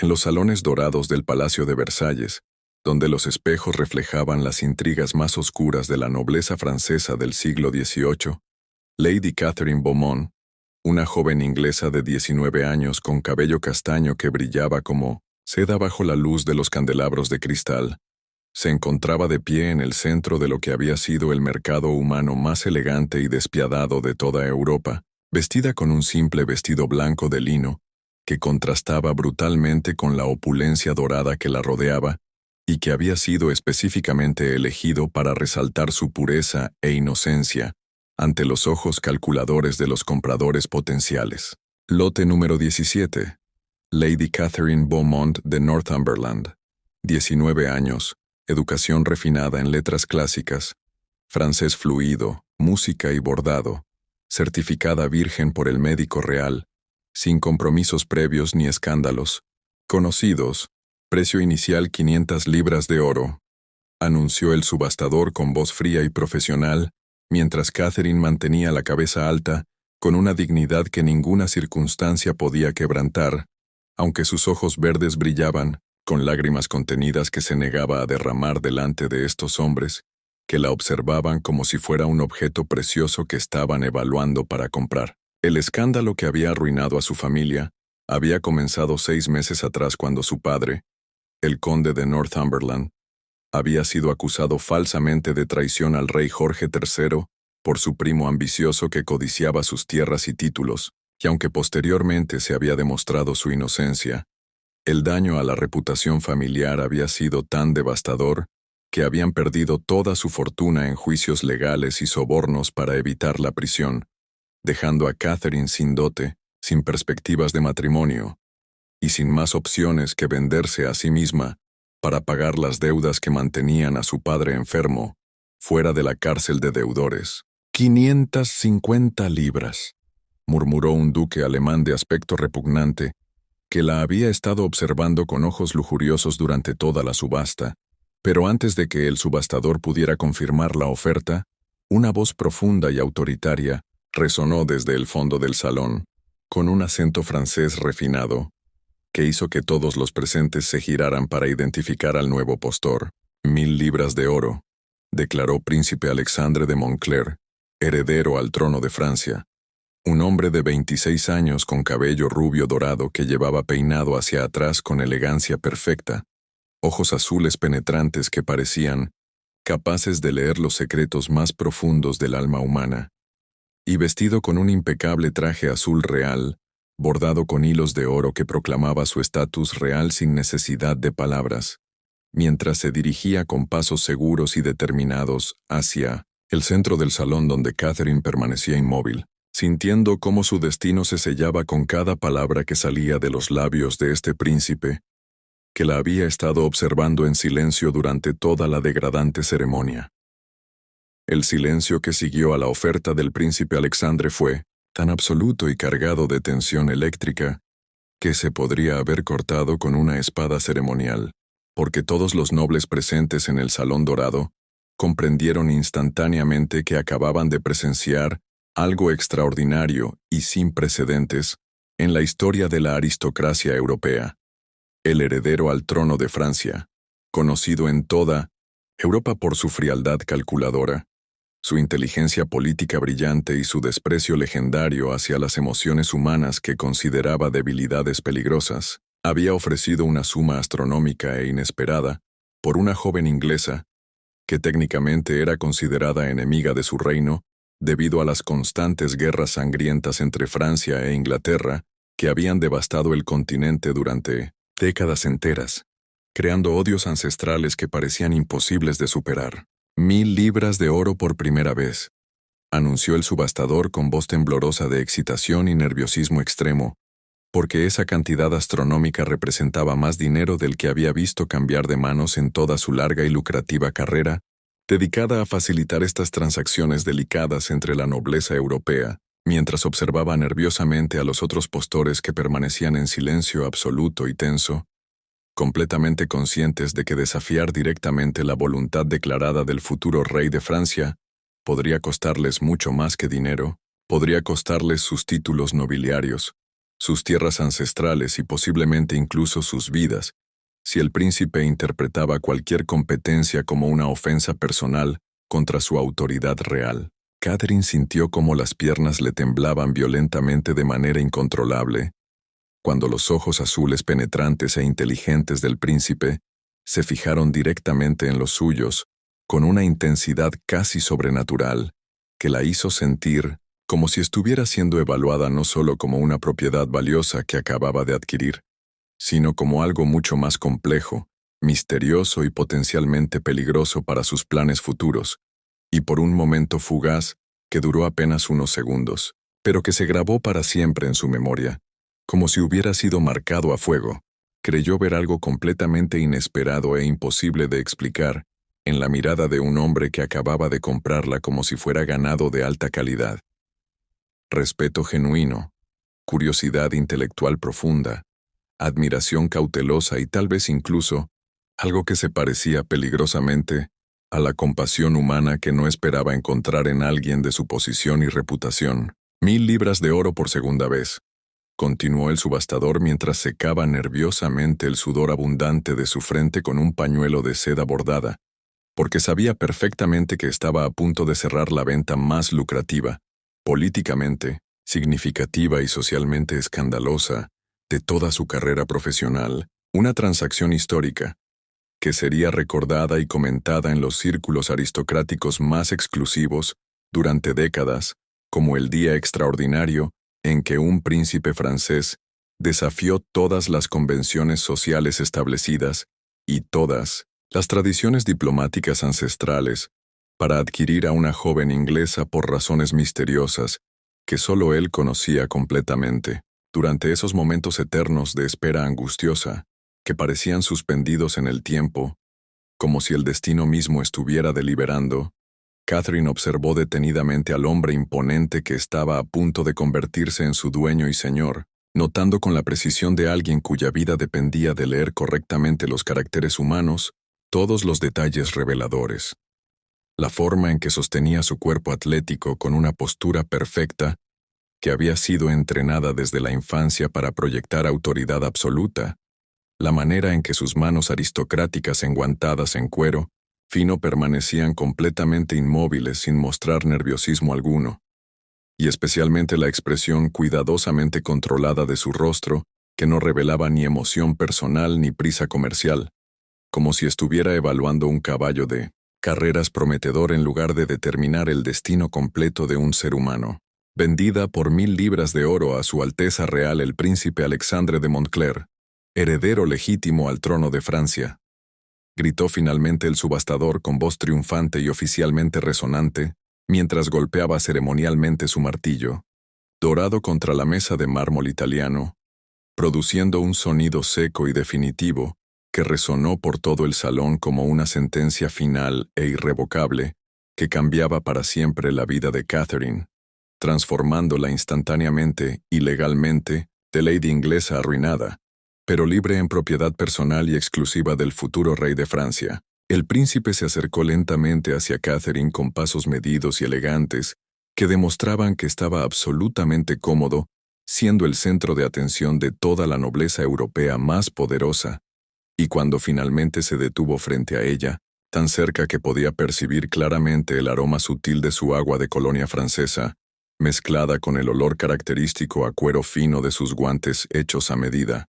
en los salones dorados del Palacio de Versalles, donde los espejos reflejaban las intrigas más oscuras de la nobleza francesa del siglo XVIII, Lady Catherine Beaumont, una joven inglesa de 19 años con cabello castaño que brillaba como seda bajo la luz de los candelabros de cristal, se encontraba de pie en el centro de lo que había sido el mercado humano más elegante y despiadado de toda Europa, vestida con un simple vestido blanco de lino, que contrastaba brutalmente con la opulencia dorada que la rodeaba y que había sido específicamente elegido para resaltar su pureza e inocencia ante los ojos calculadores de los compradores potenciales. Lote número 17. Lady Catherine Beaumont de Northumberland. 19 años, educación refinada en letras clásicas, francés fluido, música y bordado, certificada virgen por el médico real, sin compromisos previos ni escándalos, conocidos, precio inicial 500 libras de oro, anunció el subastador con voz fría y profesional, mientras Catherine mantenía la cabeza alta, con una dignidad que ninguna circunstancia podía quebrantar, aunque sus ojos verdes brillaban, con lágrimas contenidas que se negaba a derramar delante de estos hombres, que la observaban como si fuera un objeto precioso que estaban evaluando para comprar. El escándalo que había arruinado a su familia había comenzado 6 meses atrás cuando su padre, el conde de Northumberland, había sido acusado falsamente de traición al rey Jorge III por su primo ambicioso que codiciaba sus tierras y títulos, y aunque posteriormente se había demostrado su inocencia, el daño a la reputación familiar había sido tan devastador que habían perdido toda su fortuna en juicios legales y sobornos para evitar la prisión, dejando a Catherine sin dote, sin perspectivas de matrimonio, y sin más opciones que venderse a sí misma para pagar las deudas que mantenían a su padre enfermo, fuera de la cárcel de deudores. 550 libras, murmuró un duque alemán de aspecto repugnante, que la había estado observando con ojos lujuriosos durante toda la subasta, pero antes de que el subastador pudiera confirmar la oferta, una voz profunda y autoritaria resonó desde el fondo del salón, con un acento francés refinado, que hizo que todos los presentes se giraran para identificar al nuevo postor. 1000 libras de oro, declaró príncipe Alexandre de Montclair, heredero al trono de Francia. Un hombre de 26 años con cabello rubio dorado que llevaba peinado hacia atrás con elegancia perfecta, ojos azules penetrantes que parecían capaces de leer los secretos más profundos del alma humana, y vestido con un impecable traje azul real, bordado con hilos de oro que proclamaba su estatus real sin necesidad de palabras, mientras se dirigía con pasos seguros y determinados hacia el centro del salón donde Catherine permanecía inmóvil, sintiendo cómo su destino se sellaba con cada palabra que salía de los labios de este príncipe, que la había estado observando en silencio durante toda la degradante ceremonia. El silencio que siguió a la oferta del príncipe Alexandre fue tan absoluto y cargado de tensión eléctrica que se podría haber cortado con una espada ceremonial, porque todos los nobles presentes en el Salón Dorado comprendieron instantáneamente que acababan de presenciar algo extraordinario y sin precedentes en la historia de la aristocracia europea. El heredero al trono de Francia, conocido en toda Europa por su frialdad calculadora, su inteligencia política brillante y su desprecio legendario hacia las emociones humanas que consideraba debilidades peligrosas, había ofrecido una suma astronómica e inesperada por una joven inglesa que técnicamente era considerada enemiga de su reino debido a las constantes guerras sangrientas entre Francia e Inglaterra que habían devastado el continente durante décadas enteras, creando odios ancestrales que parecían imposibles de superar. 1000 libras de oro por primera vez, anunció el subastador con voz temblorosa de excitación y nerviosismo extremo, porque esa cantidad astronómica representaba más dinero del que había visto cambiar de manos en toda su larga y lucrativa carrera, dedicada a facilitar estas transacciones delicadas entre la nobleza europea, mientras observaba nerviosamente a los otros postores que permanecían en silencio absoluto y tenso, completamente conscientes de que desafiar directamente la voluntad declarada del futuro rey de Francia podría costarles mucho más que dinero, podría costarles sus títulos nobiliarios, sus tierras ancestrales y posiblemente incluso sus vidas, si el príncipe interpretaba cualquier competencia como una ofensa personal contra su autoridad real. Catherine sintió cómo las piernas le temblaban violentamente de manera incontrolable, cuando los ojos azules penetrantes e inteligentes del príncipe se fijaron directamente en los suyos, con una intensidad casi sobrenatural, que la hizo sentir como si estuviera siendo evaluada no solo como una propiedad valiosa que acababa de adquirir, sino como algo mucho más complejo, misterioso y potencialmente peligroso para sus planes futuros, y por un momento fugaz que duró apenas unos segundos, pero que se grabó para siempre en su memoria, como si hubiera sido marcado a fuego. Creyó ver algo completamente inesperado e imposible de explicar en la mirada de un hombre que acababa de comprarla como si fuera ganado de alta calidad. Respeto genuino, curiosidad intelectual profunda, admiración cautelosa y tal vez incluso algo que se parecía peligrosamente a la compasión humana que no esperaba encontrar en alguien de su posición y reputación. 1000 libras de oro por segunda vez, continuó el subastador mientras secaba nerviosamente el sudor abundante de su frente con un pañuelo de seda bordada, porque sabía perfectamente que estaba a punto de cerrar la venta más lucrativa, políticamente, significativa y socialmente escandalosa de toda su carrera profesional, una transacción histórica, que sería recordada y comentada en los círculos aristocráticos más exclusivos durante décadas, como el día extraordinario en que un príncipe francés desafió todas las convenciones sociales establecidas y todas las tradiciones diplomáticas ancestrales para adquirir a una joven inglesa por razones misteriosas que solo él conocía completamente. Durante esos momentos eternos de espera angustiosa, que parecían suspendidos en el tiempo, como si el destino mismo estuviera deliberando, Catherine observó detenidamente al hombre imponente que estaba a punto de convertirse en su dueño y señor, notando con la precisión de alguien cuya vida dependía de leer correctamente los caracteres humanos todos los detalles reveladores. La forma en que sostenía su cuerpo atlético con una postura perfecta, que había sido entrenada desde la infancia para proyectar autoridad absoluta, la manera en que sus manos aristocráticas enguantadas en cuero fino permanecían completamente inmóviles sin mostrar nerviosismo alguno, y especialmente la expresión cuidadosamente controlada de su rostro, que no revelaba ni emoción personal ni prisa comercial, como si estuviera evaluando un caballo de carreras prometedor en lugar de determinar el destino completo de un ser humano. Vendida por 1000 libras de oro a Su Alteza Real el Príncipe Alexandre de Montclair, heredero legítimo al trono de Francia, gritó finalmente el subastador con voz triunfante y oficialmente resonante, mientras golpeaba ceremonialmente su martillo, dorado contra la mesa de mármol italiano, produciendo un sonido seco y definitivo que resonó por todo el salón como una sentencia final e irrevocable que cambiaba para siempre la vida de Catherine, transformándola instantáneamente y legalmente de lady inglesa arruinada, pero libre en propiedad personal y exclusiva del futuro rey de Francia. El príncipe se acercó lentamente hacia Catherine con pasos medidos y elegantes que demostraban que estaba absolutamente cómodo, siendo el centro de atención de toda la nobleza europea más poderosa, y cuando finalmente se detuvo frente a ella, tan cerca que podía percibir claramente el aroma sutil de su agua de colonia francesa, mezclada con el olor característico a cuero fino de sus guantes hechos a medida,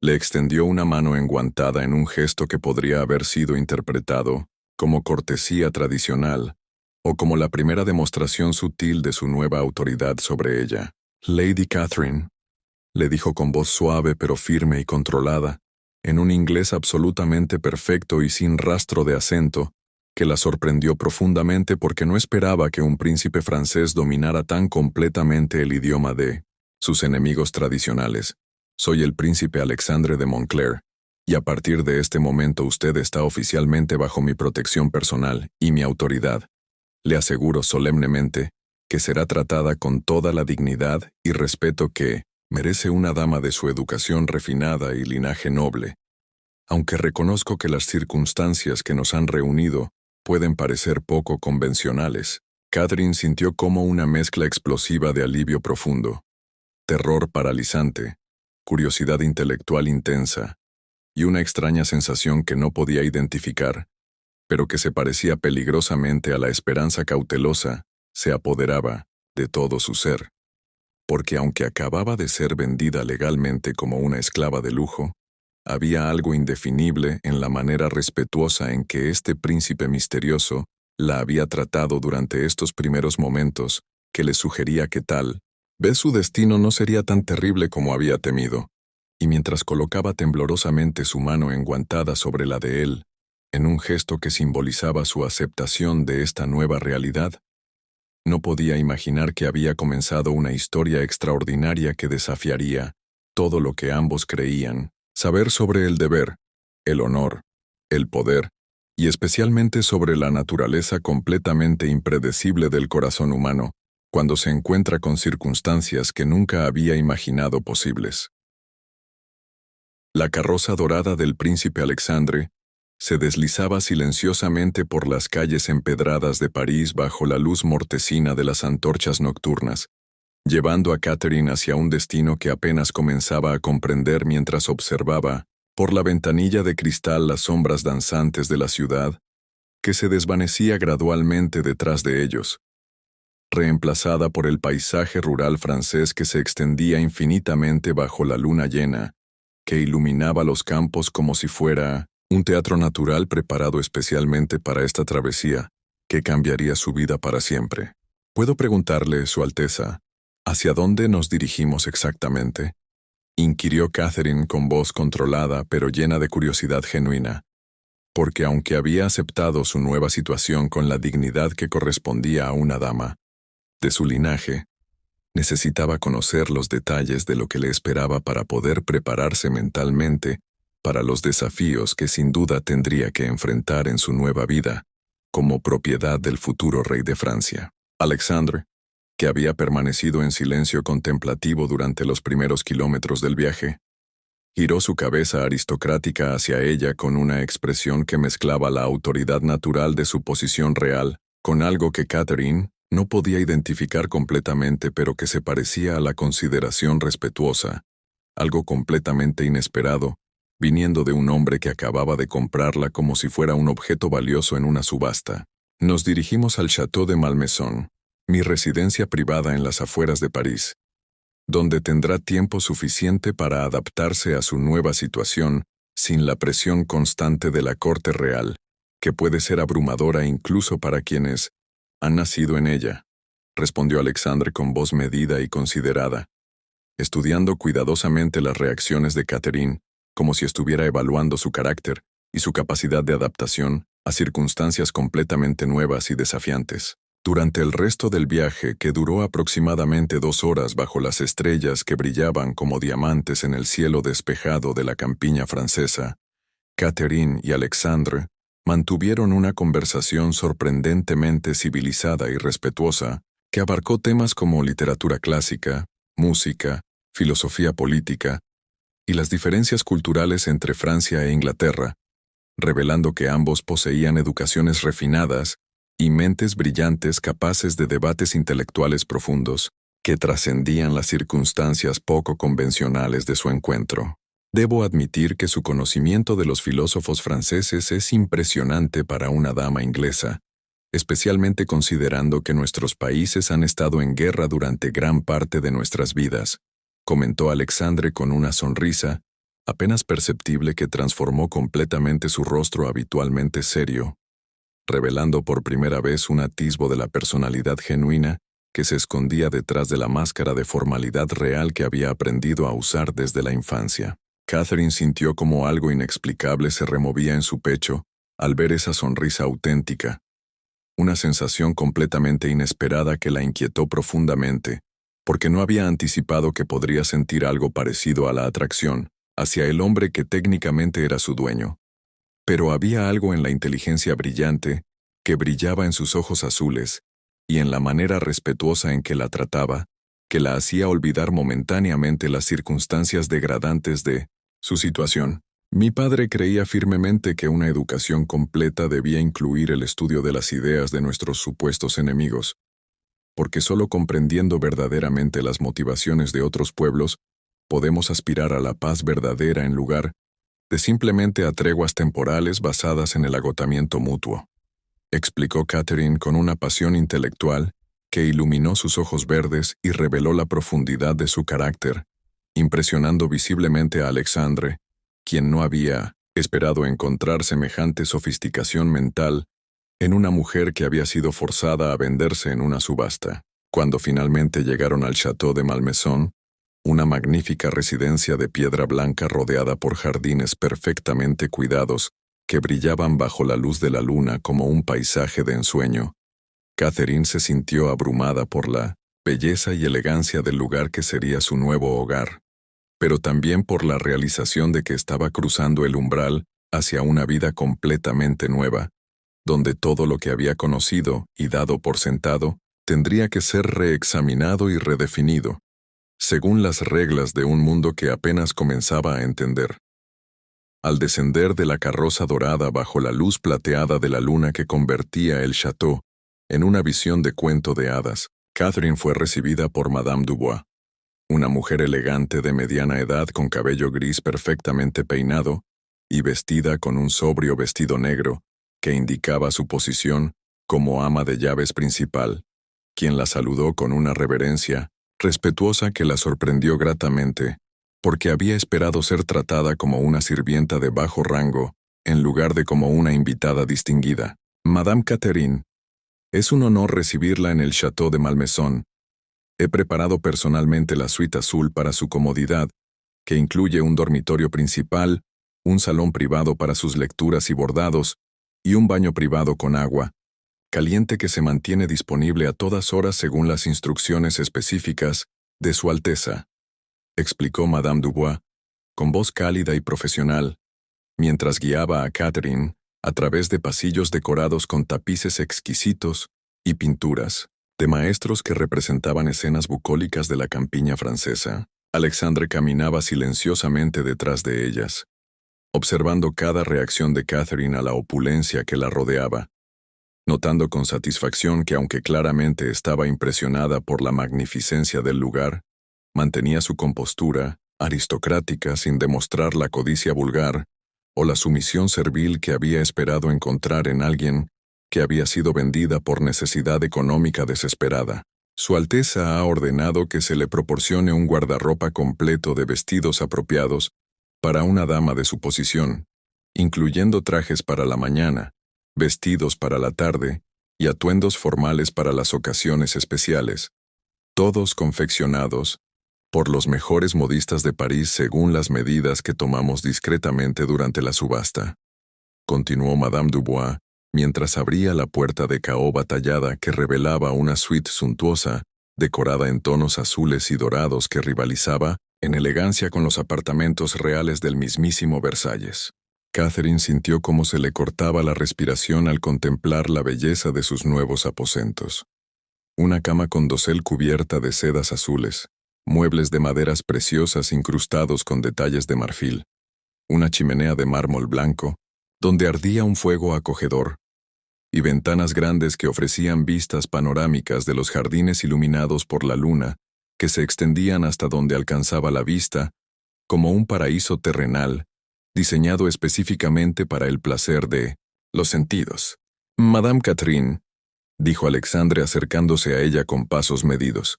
le extendió una mano enguantada en un gesto que podría haber sido interpretado como cortesía tradicional o como la primera demostración sutil de su nueva autoridad sobre ella. Lady Catherine, le dijo con voz suave pero firme y controlada, en un inglés absolutamente perfecto y sin rastro de acento, que la sorprendió profundamente porque no esperaba que un príncipe francés dominara tan completamente el idioma de sus enemigos tradicionales. Soy el príncipe Alexandre de Montclair, y a partir de este momento usted está oficialmente bajo mi protección personal y mi autoridad. Le aseguro solemnemente que será tratada con toda la dignidad y respeto que merece una dama de su educación refinada y linaje noble. Aunque reconozco que las circunstancias que nos han reunido pueden parecer poco convencionales, Catherine sintió como una mezcla explosiva de alivio profundo, terror paralizante, curiosidad intelectual intensa y una extraña sensación que no podía identificar, pero que se parecía peligrosamente a la esperanza cautelosa, se apoderaba de todo su ser. Porque aunque acababa de ser vendida legalmente como una esclava de lujo, había algo indefinible en la manera respetuosa en que este príncipe misterioso la había tratado durante estos primeros momentos, que le sugería que tal vez su destino no sería tan terrible como había temido. Y mientras colocaba temblorosamente su mano enguantada sobre la de él, en un gesto que simbolizaba su aceptación de esta nueva realidad, no podía imaginar que había comenzado una historia extraordinaria que desafiaría todo lo que ambos creían saber sobre el deber, el honor, el poder, y especialmente sobre la naturaleza completamente impredecible del corazón humano, cuando se encuentra con circunstancias que nunca había imaginado posibles. La carroza dorada del príncipe Alexandre se deslizaba silenciosamente por las calles empedradas de París bajo la luz mortecina de las antorchas nocturnas, llevando a Catherine hacia un destino que apenas comenzaba a comprender mientras observaba, por la ventanilla de cristal, las sombras danzantes de la ciudad, que se desvanecía gradualmente detrás de ellos, reemplazada por el paisaje rural francés que se extendía infinitamente bajo la luna llena, que iluminaba los campos como si fuera un teatro natural preparado especialmente para esta travesía, que cambiaría su vida para siempre. ¿Puedo preguntarle, Su Alteza, hacia dónde nos dirigimos exactamente?, inquirió Catherine con voz controlada pero llena de curiosidad genuina, porque aunque había aceptado su nueva situación con la dignidad que correspondía a una dama de su linaje, necesitaba conocer los detalles de lo que le esperaba para poder prepararse mentalmente para los desafíos que sin duda tendría que enfrentar en su nueva vida, como propiedad del futuro rey de Francia. Alexandre, que había permanecido en silencio contemplativo durante los primeros kilómetros del viaje, giró su cabeza aristocrática hacia ella con una expresión que mezclaba la autoridad natural de su posición real con algo que Catherine no podía identificar completamente, pero que se parecía a la consideración respetuosa, algo completamente inesperado, viniendo de un hombre que acababa de comprarla como si fuera un objeto valioso en una subasta. Nos dirigimos al Château de Malmaison, mi residencia privada en las afueras de París, donde tendrá tiempo suficiente para adaptarse a su nueva situación sin la presión constante de la corte real, que puede ser abrumadora incluso para quienes han nacido en ella, respondió Alexandre con voz medida y considerada, estudiando cuidadosamente las reacciones de Catherine, como si estuviera evaluando su carácter y su capacidad de adaptación a circunstancias completamente nuevas y desafiantes. Durante el resto del viaje, que duró aproximadamente 2 horas bajo las estrellas que brillaban como diamantes en el cielo despejado de la campiña francesa, Catherine y Alexandre mantuvieron una conversación sorprendentemente civilizada y respetuosa que abarcó temas como literatura clásica, música, filosofía política y las diferencias culturales entre Francia e Inglaterra, revelando que ambos poseían educaciones refinadas y mentes brillantes capaces de debates intelectuales profundos que trascendían las circunstancias poco convencionales de su encuentro. Debo admitir que su conocimiento de los filósofos franceses es impresionante para una dama inglesa, especialmente considerando que nuestros países han estado en guerra durante gran parte de nuestras vidas, comentó Alexandre con una sonrisa, apenas perceptible, que transformó completamente su rostro habitualmente serio, revelando por primera vez un atisbo de la personalidad genuina que se escondía detrás de la máscara de formalidad real que había aprendido a usar desde la infancia. Catherine sintió como algo inexplicable se removía en su pecho al ver esa sonrisa auténtica, una sensación completamente inesperada que la inquietó profundamente, porque no había anticipado que podría sentir algo parecido a la atracción hacia el hombre que técnicamente era su dueño. Pero había algo en la inteligencia brillante que brillaba en sus ojos azules y en la manera respetuosa en que la trataba, que la hacía olvidar momentáneamente las circunstancias degradantes de su situación. Mi padre creía firmemente que una educación completa debía incluir el estudio de las ideas de nuestros supuestos enemigos, porque solo comprendiendo verdaderamente las motivaciones de otros pueblos, podemos aspirar a la paz verdadera en lugar de simplemente a treguas temporales basadas en el agotamiento mutuo, explicó Catherine con una pasión intelectual que iluminó sus ojos verdes y reveló la profundidad de su carácter, impresionando visiblemente a Alexandre, quien no había esperado encontrar semejante sofisticación mental en una mujer que había sido forzada a venderse en una subasta. Cuando finalmente llegaron al Château de Malmaison, una magnífica residencia de piedra blanca rodeada por jardines perfectamente cuidados que brillaban bajo la luz de la luna como un paisaje de ensueño, Catherine se sintió abrumada por la belleza y elegancia del lugar que sería su nuevo hogar, pero también por la realización de que estaba cruzando el umbral hacia una vida completamente nueva, donde todo lo que había conocido y dado por sentado tendría que ser reexaminado y redefinido, según las reglas de un mundo que apenas comenzaba a entender. Al descender de la carroza dorada bajo la luz plateada de la luna que convertía el château en una visión de cuento de hadas, Catherine fue recibida por Madame Dubois, una mujer elegante de mediana edad con cabello gris perfectamente peinado y vestida con un sobrio vestido negro que indicaba su posición como ama de llaves principal, quien la saludó con una reverencia respetuosa que la sorprendió gratamente, porque había esperado ser tratada como una sirvienta de bajo rango en lugar de como una invitada distinguida. Madame Catherine, es un honor recibirla en el Château de Malmaison. He preparado personalmente la suite azul para su comodidad, que incluye un dormitorio principal, un salón privado para sus lecturas y bordados, y un baño privado con agua caliente que se mantiene disponible a todas horas según las instrucciones específicas de Su Alteza, explicó Madame Dubois, con voz cálida y profesional, mientras guiaba a Catherine a través de pasillos decorados con tapices exquisitos y pinturas de maestros que representaban escenas bucólicas de la campiña francesa. Alexandre caminaba silenciosamente detrás de ellas, observando cada reacción de Catherine a la opulencia que la rodeaba, notando con satisfacción que aunque claramente estaba impresionada por la magnificencia del lugar, mantenía su compostura aristocrática sin demostrar la codicia vulgar o la sumisión servil que había esperado encontrar en alguien que había sido vendida por necesidad económica desesperada. Su Alteza ha ordenado que se le proporcione un guardarropa completo de vestidos apropiados para una dama de su posición, incluyendo trajes para la mañana, vestidos para la tarde y atuendos formales para las ocasiones especiales, todos confeccionados por los mejores modistas de París según las medidas que tomamos discretamente durante la subasta. Continuó Madame Dubois, mientras abría la puerta de caoba tallada que revelaba una suite suntuosa, decorada en tonos azules y dorados que rivalizaba en elegancia con los apartamentos reales del mismísimo Versalles. Catherine sintió cómo se le cortaba la respiración al contemplar la belleza de sus nuevos aposentos. Una cama con dosel cubierta de sedas azules, muebles de maderas preciosas incrustados con detalles de marfil, una chimenea de mármol blanco, donde ardía un fuego acogedor, y ventanas grandes que ofrecían vistas panorámicas de los jardines iluminados por la luna, que se extendían hasta donde alcanzaba la vista, como un paraíso terrenal, diseñado específicamente para el placer de los sentidos. Madame Catherine, dijo Alexandre acercándose a ella con pasos medidos.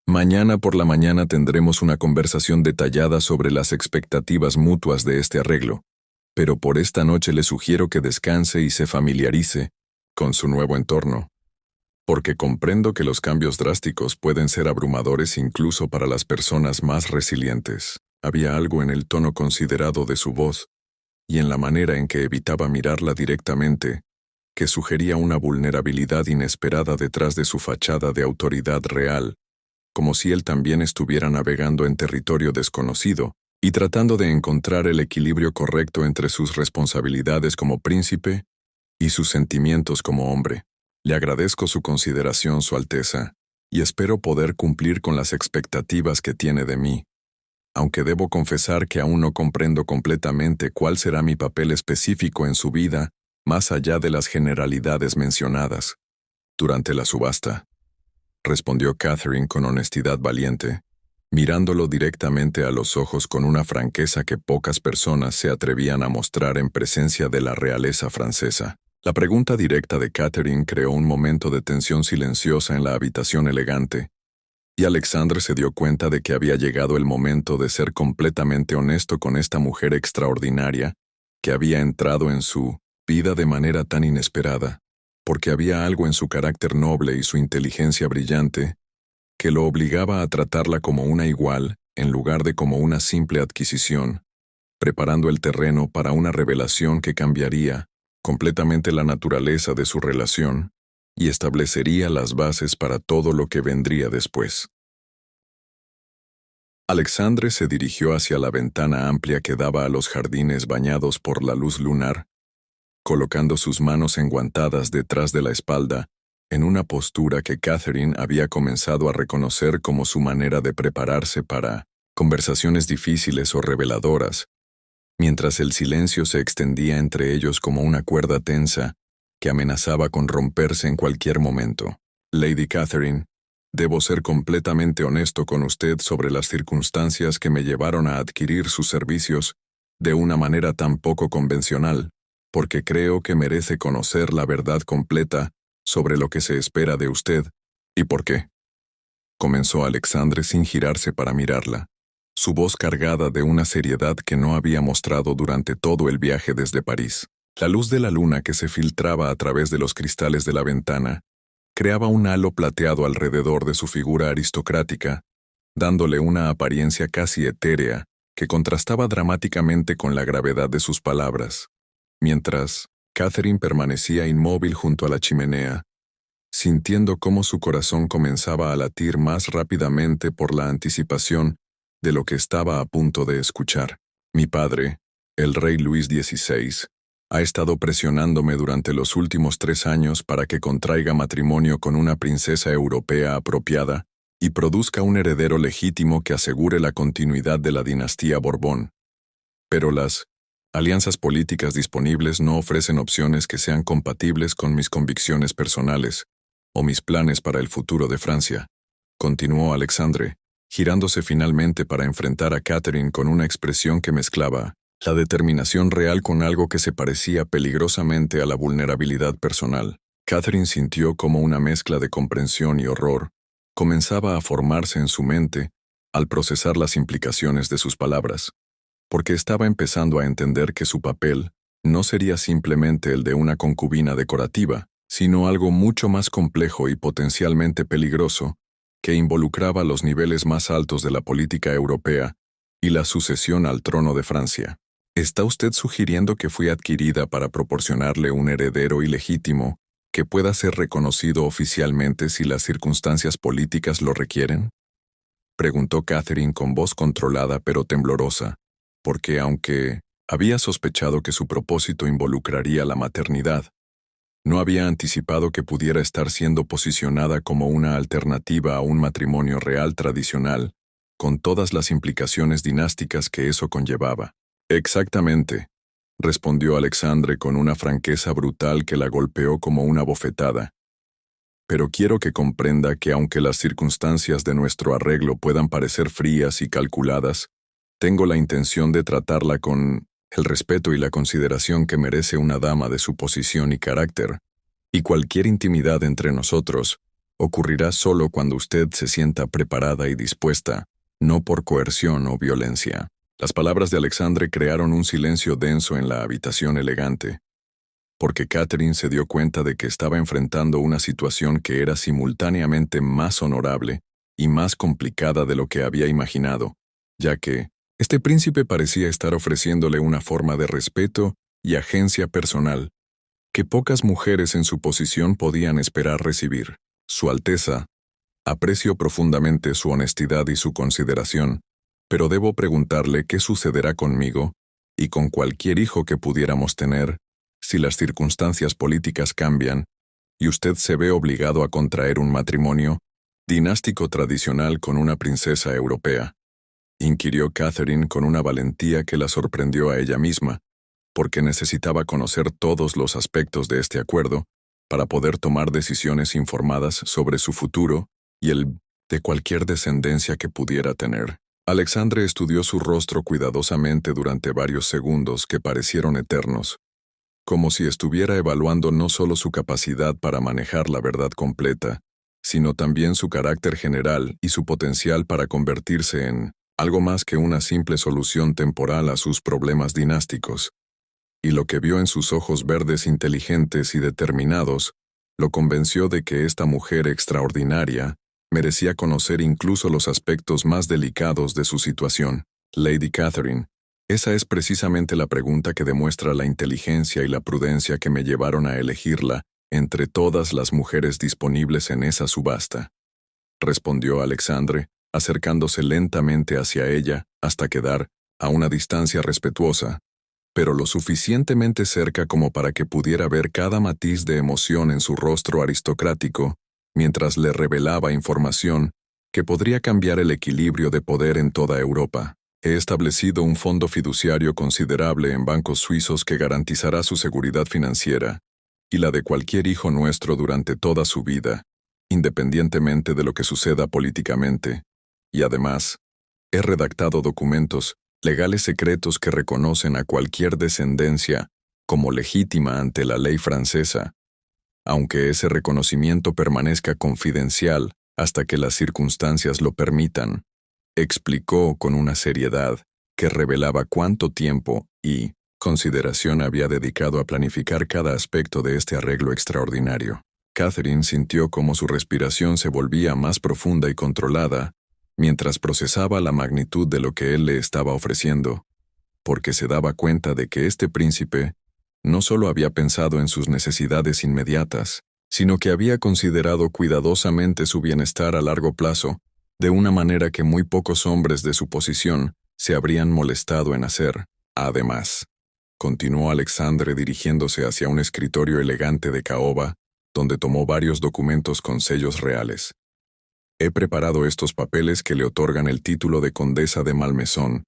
Mañana por la mañana tendremos una conversación detallada sobre las expectativas mutuas de este arreglo, pero por esta noche le sugiero que descanse y se familiarice con su nuevo entorno, porque comprendo que los cambios drásticos pueden ser abrumadores incluso para las personas más resilientes. Había algo en el tono considerado de su voz y en la manera en que evitaba mirarla directamente que sugería una vulnerabilidad inesperada detrás de su fachada de autoridad real, como si él también estuviera navegando en territorio desconocido y tratando de encontrar el equilibrio correcto entre sus responsabilidades como príncipe y sus sentimientos como hombre. Le agradezco su consideración, Su Alteza, y espero poder cumplir con las expectativas que tiene de mí, aunque debo confesar que aún no comprendo completamente cuál será mi papel específico en su vida, más allá de las generalidades mencionadas. Durante la subasta, respondió Catherine con honestidad valiente, mirándolo directamente a los ojos con una franqueza que pocas personas se atrevían a mostrar en presencia de la realeza francesa. La pregunta directa de Catherine creó un momento de tensión silenciosa en la habitación elegante, y Alexandre se dio cuenta de que había llegado el momento de ser completamente honesto con esta mujer extraordinaria que había entrado en su vida de manera tan inesperada, porque había algo en su carácter noble y su inteligencia brillante que lo obligaba a tratarla como una igual en lugar de como una simple adquisición, preparando el terreno para una revelación que cambiaría completamente la naturaleza de su relación y establecería las bases para todo lo que vendría después. Alexandre se dirigió hacia la ventana amplia que daba a los jardines bañados por la luz lunar, colocando sus manos enguantadas detrás de la espalda, en una postura que Catherine había comenzado a reconocer como su manera de prepararse para conversaciones difíciles o reveladoras, mientras el silencio se extendía entre ellos como una cuerda tensa que amenazaba con romperse en cualquier momento. Lady Catherine, debo ser completamente honesto con usted sobre las circunstancias que me llevaron a adquirir sus servicios de una manera tan poco convencional, porque creo que merece conocer la verdad completa sobre lo que se espera de usted, ¿y por qué? Comenzó Alexandre sin girarse para mirarla, su voz cargada de una seriedad que no había mostrado durante todo el viaje desde París. La luz de la luna que se filtraba a través de los cristales de la ventana creaba un halo plateado alrededor de su figura aristocrática, dándole una apariencia casi etérea que contrastaba dramáticamente con la gravedad de sus palabras, mientras Catherine permanecía inmóvil junto a la chimenea, sintiendo cómo su corazón comenzaba a latir más rápidamente por la anticipación de lo que estaba a punto de escuchar. Mi padre, el rey Luis XVI, ha estado presionándome durante los últimos 3 años para que contraiga matrimonio con una princesa europea apropiada y produzca un heredero legítimo que asegure la continuidad de la dinastía Borbón. Pero las alianzas políticas disponibles no ofrecen opciones que sean compatibles con mis convicciones personales o mis planes para el futuro de Francia, continuó Alexandre, girándose finalmente para enfrentar a Catherine con una expresión que mezclaba la determinación real con algo que se parecía peligrosamente a la vulnerabilidad personal. Catherine sintió como una mezcla de comprensión y horror comenzaba a formarse en su mente al procesar las implicaciones de sus palabras, porque estaba empezando a entender que su papel no sería simplemente el de una concubina decorativa, sino algo mucho más complejo y potencialmente peligroso, que involucraba los niveles más altos de la política europea y la sucesión al trono de Francia. ¿Está usted sugiriendo que fui adquirida para proporcionarle un heredero ilegítimo que pueda ser reconocido oficialmente si las circunstancias políticas lo requieren? Preguntó Catherine con voz controlada pero temblorosa, porque aunque había sospechado que su propósito involucraría la maternidad, no había anticipado que pudiera estar siendo posicionada como una alternativa a un matrimonio real tradicional, con todas las implicaciones dinásticas que eso conllevaba. Exactamente, respondió Alexandre con una franqueza brutal que la golpeó como una bofetada. Pero quiero que comprenda que aunque las circunstancias de nuestro arreglo puedan parecer frías y calculadas, tengo la intención de tratarla con el respeto y la consideración que merece una dama de su posición y carácter, y cualquier intimidad entre nosotros ocurrirá solo cuando usted se sienta preparada y dispuesta, no por coerción o violencia. Las palabras de Alexandre crearon un silencio denso en la habitación elegante, porque Catherine se dio cuenta de que estaba enfrentando una situación que era simultáneamente más honorable y más complicada de lo que había imaginado, ya que este príncipe parecía estar ofreciéndole una forma de respeto y agencia personal que pocas mujeres en su posición podían esperar recibir. Su Alteza, aprecio profundamente su honestidad y su consideración, pero debo preguntarle qué sucederá conmigo y con cualquier hijo que pudiéramos tener si las circunstancias políticas cambian y usted se ve obligado a contraer un matrimonio dinástico tradicional con una princesa europea, inquirió Catherine con una valentía que la sorprendió a ella misma, porque necesitaba conocer todos los aspectos de este acuerdo para poder tomar decisiones informadas sobre su futuro y el de cualquier descendencia que pudiera tener. Alexandre estudió su rostro cuidadosamente durante varios segundos que parecieron eternos, como si estuviera evaluando no solo su capacidad para manejar la verdad completa, sino también su carácter general y su potencial para convertirse en algo más que una simple solución temporal a sus problemas dinásticos. Y lo que vio en sus ojos verdes inteligentes y determinados lo convenció de que esta mujer extraordinaria merecía conocer incluso los aspectos más delicados de su situación. Lady Catherine, esa es precisamente la pregunta que demuestra la inteligencia y la prudencia que me llevaron a elegirla entre todas las mujeres disponibles en esa subasta, respondió Alexandre, acercándose lentamente hacia ella hasta quedar a una distancia respetuosa, pero lo suficientemente cerca como para que pudiera ver cada matiz de emoción en su rostro aristocrático, mientras le revelaba información que podría cambiar el equilibrio de poder en toda Europa. He establecido un fondo fiduciario considerable en bancos suizos que garantizará su seguridad financiera y la de cualquier hijo nuestro durante toda su vida, independientemente de lo que suceda políticamente. Y además, he redactado documentos legales secretos que reconocen a cualquier descendencia como legítima ante la ley francesa, aunque ese reconocimiento permanezca confidencial hasta que las circunstancias lo permitan, explicó con una seriedad que revelaba cuánto tiempo y consideración había dedicado a planificar cada aspecto de este arreglo extraordinario. Catherine sintió cómo su respiración se volvía más profunda y controlada mientras procesaba la magnitud de lo que él le estaba ofreciendo, porque se daba cuenta de que este príncipe no solo había pensado en sus necesidades inmediatas, sino que había considerado cuidadosamente su bienestar a largo plazo, de una manera que muy pocos hombres de su posición se habrían molestado en hacer. Además, continuó Alexandre dirigiéndose hacia un escritorio elegante de caoba, donde tomó varios documentos con sellos reales. He preparado estos papeles que le otorgan el título de condesa de Malmaison,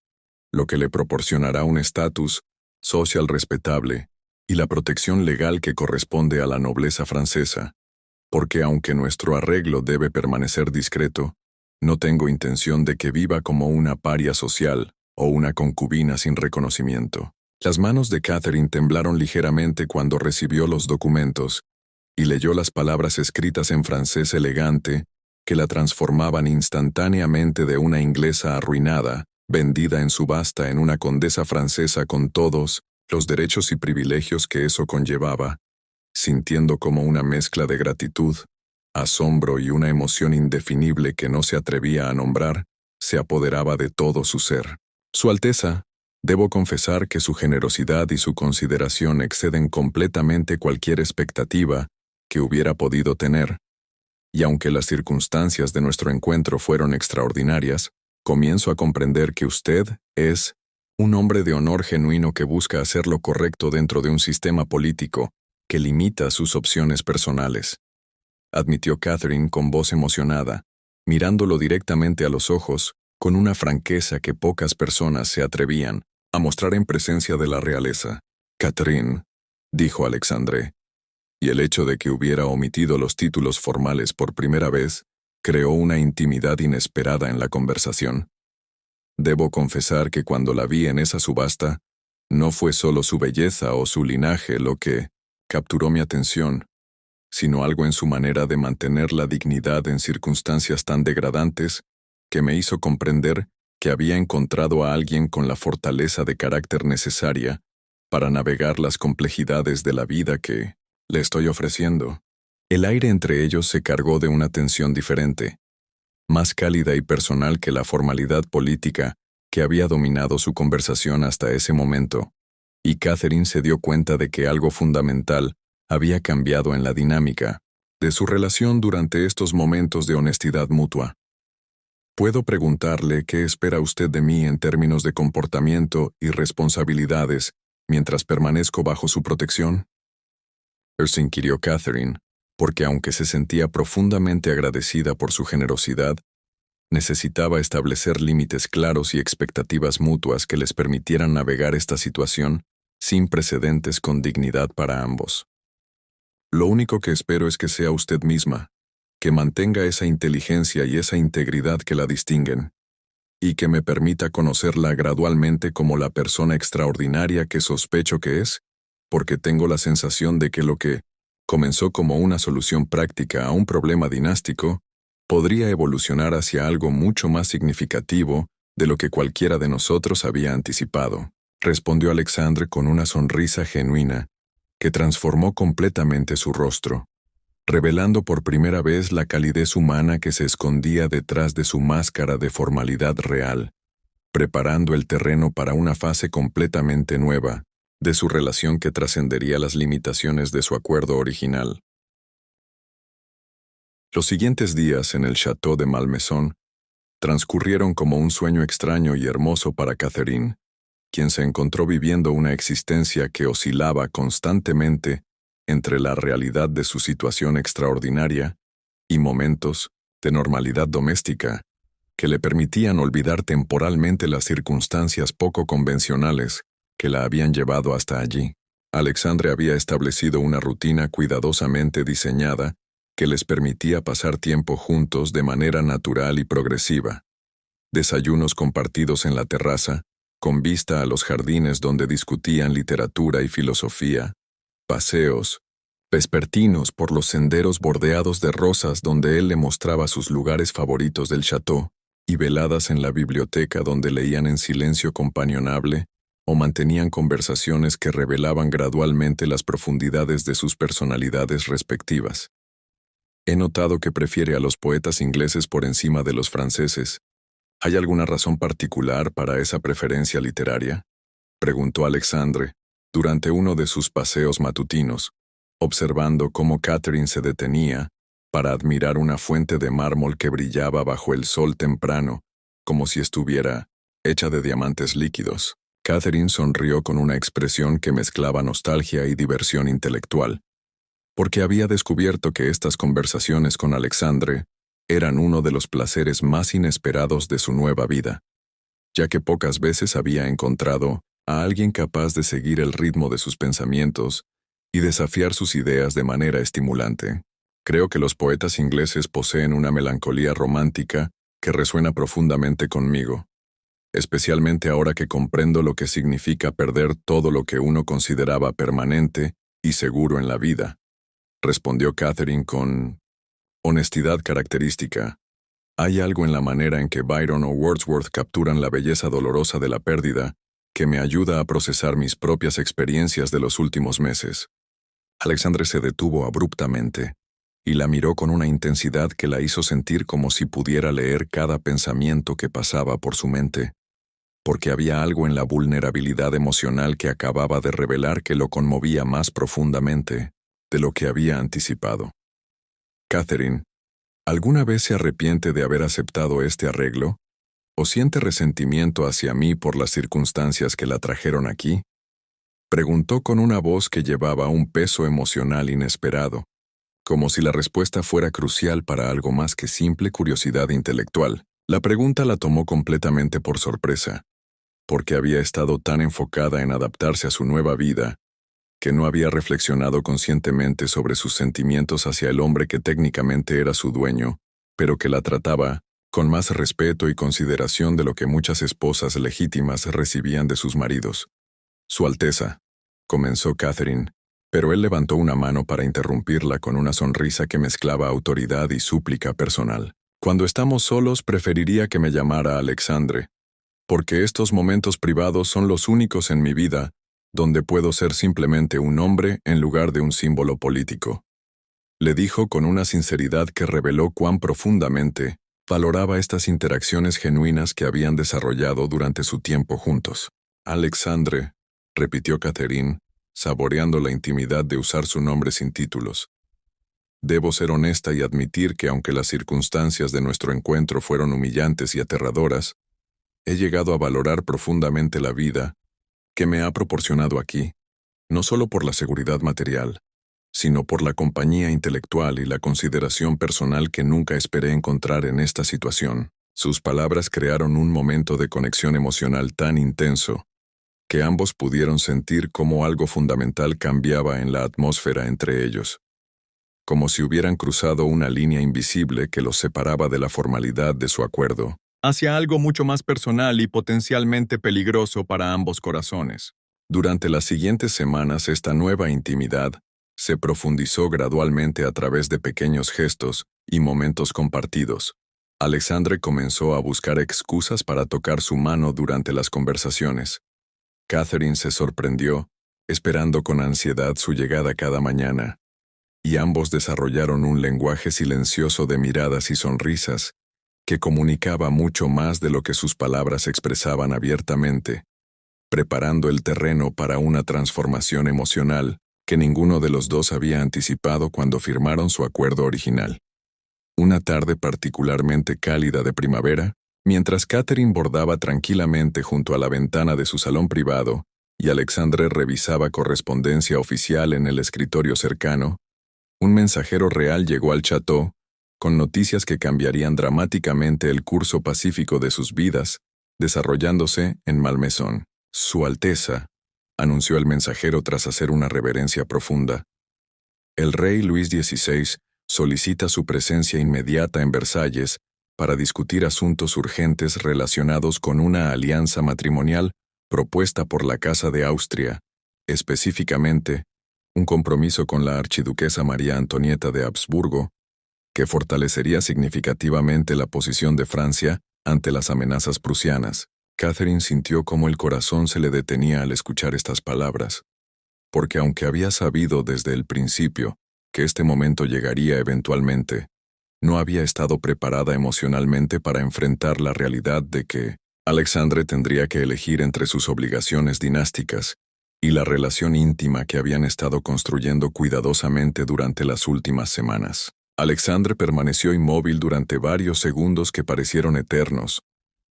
lo que le proporcionará un estatus social respetable y la protección legal que corresponde a la nobleza francesa, porque aunque nuestro arreglo debe permanecer discreto, no tengo intención de que viva como una paria social o una concubina sin reconocimiento. Las manos de Catherine temblaron ligeramente cuando recibió los documentos y leyó las palabras escritas en francés elegante que la transformaban instantáneamente de una inglesa arruinada, vendida en subasta en una condesa francesa con todos los derechos y privilegios que eso conllevaba, sintiendo como una mezcla de gratitud, asombro y una emoción indefinible que no se atrevía a nombrar, se apoderaba de todo su ser. Su Alteza, debo confesar que su generosidad y su consideración exceden completamente cualquier expectativa que hubiera podido tener, y aunque las circunstancias de nuestro encuentro fueron extraordinarias, comienzo a comprender que usted es un hombre de honor genuino que busca hacer lo correcto dentro de un sistema político que limita sus opciones personales, admitió Catherine con voz emocionada, mirándolo directamente a los ojos, con una franqueza que pocas personas se atrevían a mostrar en presencia de la realeza. Catherine, dijo Alexandre, y el hecho de que hubiera omitido los títulos formales por primera vez creó una intimidad inesperada en la conversación. Debo confesar que cuando la vi en esa subasta, no fue solo su belleza o su linaje lo que capturó mi atención, sino algo en su manera de mantener la dignidad en circunstancias tan degradantes que me hizo comprender que había encontrado a alguien con la fortaleza de carácter necesaria para navegar las complejidades de la vida que le estoy ofreciendo. El aire entre ellos se cargó de una tensión diferente, más cálida y personal que la formalidad política que había dominado su conversación hasta ese momento, y Catherine se dio cuenta de que algo fundamental había cambiado en la dinámica de su relación durante estos momentos de honestidad mutua. ¿Puedo preguntarle qué espera usted de mí en términos de comportamiento y responsabilidades mientras permanezco bajo su protección? Se inquirió Catherine, porque aunque se sentía profundamente agradecida por su generosidad, necesitaba establecer límites claros y expectativas mutuas que les permitieran navegar esta situación sin precedentes con dignidad para ambos. Lo único que espero es que sea usted misma, que mantenga esa inteligencia y esa integridad que la distinguen, y que me permita conocerla gradualmente como la persona extraordinaria que sospecho que es, porque tengo la sensación de que lo que comenzó como una solución práctica a un problema dinástico, podría evolucionar hacia algo mucho más significativo de lo que cualquiera de nosotros había anticipado, respondió Alexandre con una sonrisa genuina que transformó completamente su rostro, revelando por primera vez la calidez humana que se escondía detrás de su máscara de formalidad real, preparando el terreno para una fase completamente nueva de su relación que trascendería las limitaciones de su acuerdo original. Los siguientes días en el Château de Malmaison transcurrieron como un sueño extraño y hermoso para Catherine, quien se encontró viviendo una existencia que oscilaba constantemente entre la realidad de su situación extraordinaria y momentos de normalidad doméstica que le permitían olvidar temporalmente las circunstancias poco convencionales que la habían llevado hasta allí. Alexandre había establecido una rutina cuidadosamente diseñada que les permitía pasar tiempo juntos de manera natural y progresiva. Desayunos compartidos en la terraza, con vista a los jardines donde discutían literatura y filosofía, paseos vespertinos por los senderos bordeados de rosas donde él le mostraba sus lugares favoritos del château, y veladas en la biblioteca donde leían en silencio companionable o mantenían conversaciones que revelaban gradualmente las profundidades de sus personalidades respectivas. He notado que prefiere a los poetas ingleses por encima de los franceses. ¿Hay alguna razón particular para esa preferencia literaria?, preguntó Alexandre durante uno de sus paseos matutinos, observando cómo Catherine se detenía para admirar una fuente de mármol que brillaba bajo el sol temprano, como si estuviera hecha de diamantes líquidos. Catherine sonrió con una expresión que mezclaba nostalgia y diversión intelectual, porque había descubierto que estas conversaciones con Alexandre eran uno de los placeres más inesperados de su nueva vida, ya que pocas veces había encontrado a alguien capaz de seguir el ritmo de sus pensamientos y desafiar sus ideas de manera estimulante. Creo que los poetas ingleses poseen una melancolía romántica que resuena profundamente conmigo, especialmente ahora que comprendo lo que significa perder todo lo que uno consideraba permanente y seguro en la vida, respondió Catherine con honestidad característica. Hay algo en la manera en que Byron o Wordsworth capturan la belleza dolorosa de la pérdida que me ayuda a procesar mis propias experiencias de los últimos meses. Alexandre se detuvo abruptamente y la miró con una intensidad que la hizo sentir como si pudiera leer cada pensamiento que pasaba por su mente, porque había algo en la vulnerabilidad emocional que acababa de revelar que lo conmovía más profundamente de lo que había anticipado. Catherine, ¿alguna vez se arrepiente de haber aceptado este arreglo? ¿O siente resentimiento hacia mí por las circunstancias que la trajeron aquí?, preguntó con una voz que llevaba un peso emocional inesperado, como si la respuesta fuera crucial para algo más que simple curiosidad intelectual. La pregunta la tomó completamente por sorpresa, porque había estado tan enfocada en adaptarse a su nueva vida, que no había reflexionado conscientemente sobre sus sentimientos hacia el hombre que técnicamente era su dueño, pero que la trataba con más respeto y consideración de lo que muchas esposas legítimas recibían de sus maridos. Su Alteza, comenzó Catherine, pero él levantó una mano para interrumpirla con una sonrisa que mezclaba autoridad y súplica personal. Cuando estamos solos preferiría que me llamara Alexandre, porque estos momentos privados son los únicos en mi vida donde puedo ser simplemente un hombre en lugar de un símbolo político. Le dijo con una sinceridad que reveló cuán profundamente valoraba estas interacciones genuinas que habían desarrollado durante su tiempo juntos. Alexandre, repitió Catherine, saboreando la intimidad de usar su nombre sin títulos. Debo ser honesta y admitir que aunque las circunstancias de nuestro encuentro fueron humillantes y aterradoras, he llegado a valorar profundamente la vida que me ha proporcionado aquí, no solo por la seguridad material, sino por la compañía intelectual y la consideración personal que nunca esperé encontrar en esta situación. Sus palabras crearon un momento de conexión emocional tan intenso que ambos pudieron sentir cómo algo fundamental cambiaba en la atmósfera entre ellos. como si hubieran cruzado una línea invisible que los separaba de la formalidad de su acuerdo, hacia algo mucho más personal y potencialmente peligroso para ambos corazones. Durante las siguientes semanas, esta nueva intimidad se profundizó gradualmente a través de pequeños gestos y momentos compartidos. Alexandre comenzó a buscar excusas para tocar su mano durante las conversaciones. Catherine se sorprendió, esperando con ansiedad su llegada cada mañana, y ambos desarrollaron un lenguaje silencioso de miradas y sonrisas que comunicaba mucho más de lo que sus palabras expresaban abiertamente, preparando el terreno para una transformación emocional que ninguno de los dos había anticipado cuando firmaron su acuerdo original. Una tarde particularmente cálida de primavera, mientras Catherine bordaba tranquilamente junto a la ventana de su salón privado y Alexandre revisaba correspondencia oficial en el escritorio cercano, un mensajero real llegó al château con noticias que cambiarían dramáticamente el curso pacífico de sus vidas, desarrollándose en Malmaison. Su Alteza, anunció el mensajero tras hacer una reverencia profunda. El rey Luis XVI solicita su presencia inmediata en Versalles para discutir asuntos urgentes relacionados con una alianza matrimonial propuesta por la Casa de Austria, específicamente, un compromiso con la archiduquesa María Antonieta de Habsburgo, que fortalecería significativamente la posición de Francia ante las amenazas prusianas. Catherine sintió cómo el corazón se le detenía al escuchar estas palabras, porque aunque había sabido desde el principio que este momento llegaría eventualmente, no había estado preparada emocionalmente para enfrentar la realidad de que Alexandre tendría que elegir entre sus obligaciones dinásticas y la relación íntima que habían estado construyendo cuidadosamente durante las últimas semanas. Alexandre permaneció inmóvil durante varios segundos que parecieron eternos,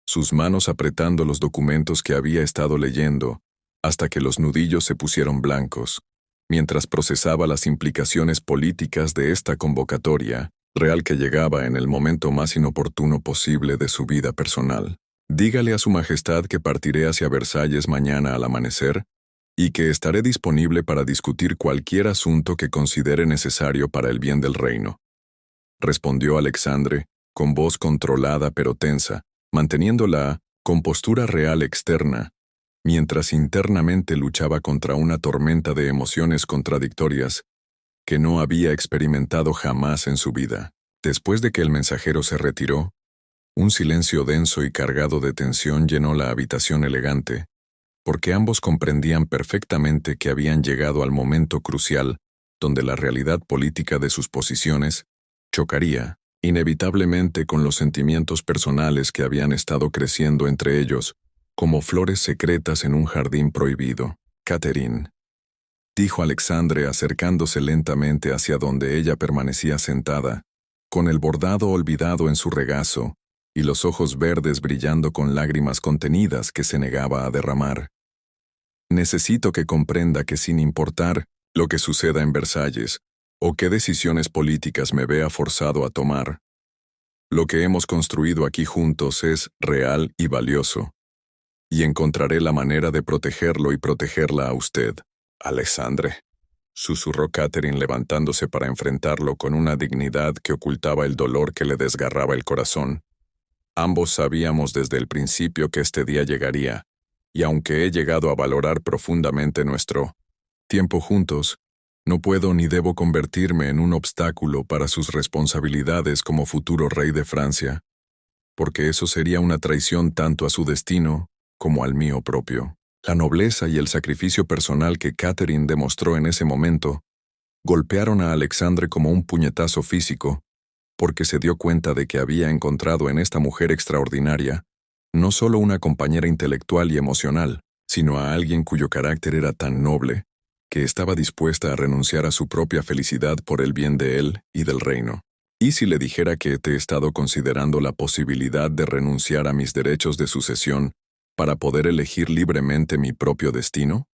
sus manos apretando los documentos que había estado leyendo, hasta que los nudillos se pusieron blancos, mientras procesaba las implicaciones políticas de esta convocatoria, real que llegaba en el momento más inoportuno posible de su vida personal. Dígale a su majestad que partiré hacia Versalles mañana al amanecer, y que estaré disponible para discutir cualquier asunto que considere necesario para el bien del reino, respondió Alexandre, con voz controlada pero tensa, manteniendo la compostura real externa, mientras internamente luchaba contra una tormenta de emociones contradictorias que no había experimentado jamás en su vida. Después de que el mensajero se retiró, un silencio denso y cargado de tensión llenó la habitación elegante, porque ambos comprendían perfectamente que habían llegado al momento crucial donde la realidad política de sus posiciones chocaría, inevitablemente, con los sentimientos personales que habían estado creciendo entre ellos, como flores secretas en un jardín prohibido. Catherine, dijo Alexandre acercándose lentamente hacia donde ella permanecía sentada, con el bordado olvidado en su regazo y los ojos verdes brillando con lágrimas contenidas que se negaba a derramar. Necesito que comprenda que sin importar lo que suceda en Versalles, o qué decisiones políticas me vea forzado a tomar, lo que hemos construido aquí juntos es real y valioso, y encontraré la manera de protegerlo y protegerla a usted, Alexandre, susurró Catherine levantándose para enfrentarlo con una dignidad que ocultaba el dolor que le desgarraba el corazón. Ambos sabíamos desde el principio que este día llegaría, y aunque he llegado a valorar profundamente nuestro tiempo juntos, no puedo ni debo convertirme en un obstáculo para sus responsabilidades como futuro rey de Francia, porque eso sería una traición tanto a su destino como al mío propio. La nobleza y el sacrificio personal que Catherine demostró en ese momento golpearon a Alexandre como un puñetazo físico, porque se dio cuenta de que había encontrado en esta mujer extraordinaria no solo una compañera intelectual y emocional, sino a alguien cuyo carácter era tan noble, que estaba dispuesta a renunciar a su propia felicidad por el bien de él y del reino. ¿Y si le dijera que te he estado considerando la posibilidad de renunciar a mis derechos de sucesión para poder elegir libremente mi propio destino?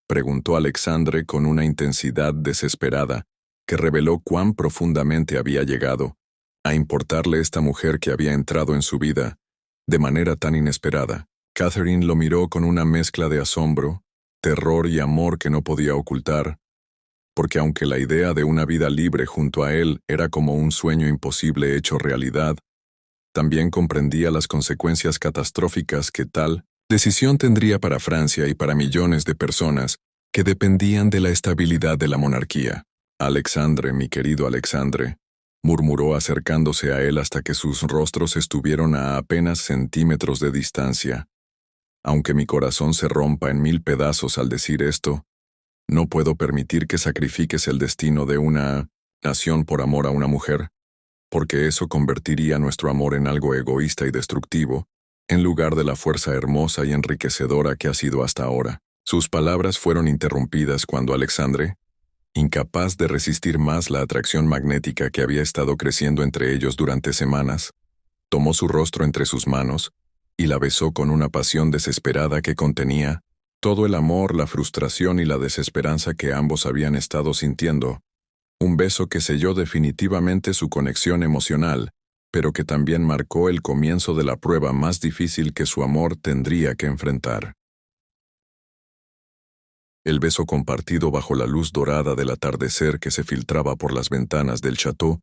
Preguntó Alexandre con una intensidad desesperada que reveló cuán profundamente había llegado a importarle esta mujer que había entrado en su vida de manera tan inesperada. Catherine lo miró con una mezcla de asombro, terror y amor que no podía ocultar, porque aunque la idea de una vida libre junto a él era como un sueño imposible hecho realidad, también comprendía las consecuencias catastróficas que tal decisión tendría para Francia y para millones de personas que dependían de la estabilidad de la monarquía. Alexandre, mi querido Alexandre, murmuró acercándose a él hasta que sus rostros estuvieron a apenas centímetros de distancia. Aunque mi corazón se rompa en 1000 pedazos al decir esto, no puedo permitir que sacrifiques el destino de una nación por amor a una mujer, porque eso convertiría nuestro amor en algo egoísta y destructivo, en lugar de la fuerza hermosa y enriquecedora que ha sido hasta ahora. Sus palabras fueron interrumpidas cuando Alexandre, incapaz de resistir más la atracción magnética que había estado creciendo entre ellos durante semanas, tomó su rostro entre sus manos y la besó con una pasión desesperada que contenía todo el amor, la frustración y la desesperanza que ambos habían estado sintiendo. Un beso que selló definitivamente su conexión emocional, pero que también marcó el comienzo de la prueba más difícil que su amor tendría que enfrentar. El beso compartido bajo la luz dorada del atardecer que se filtraba por las ventanas del château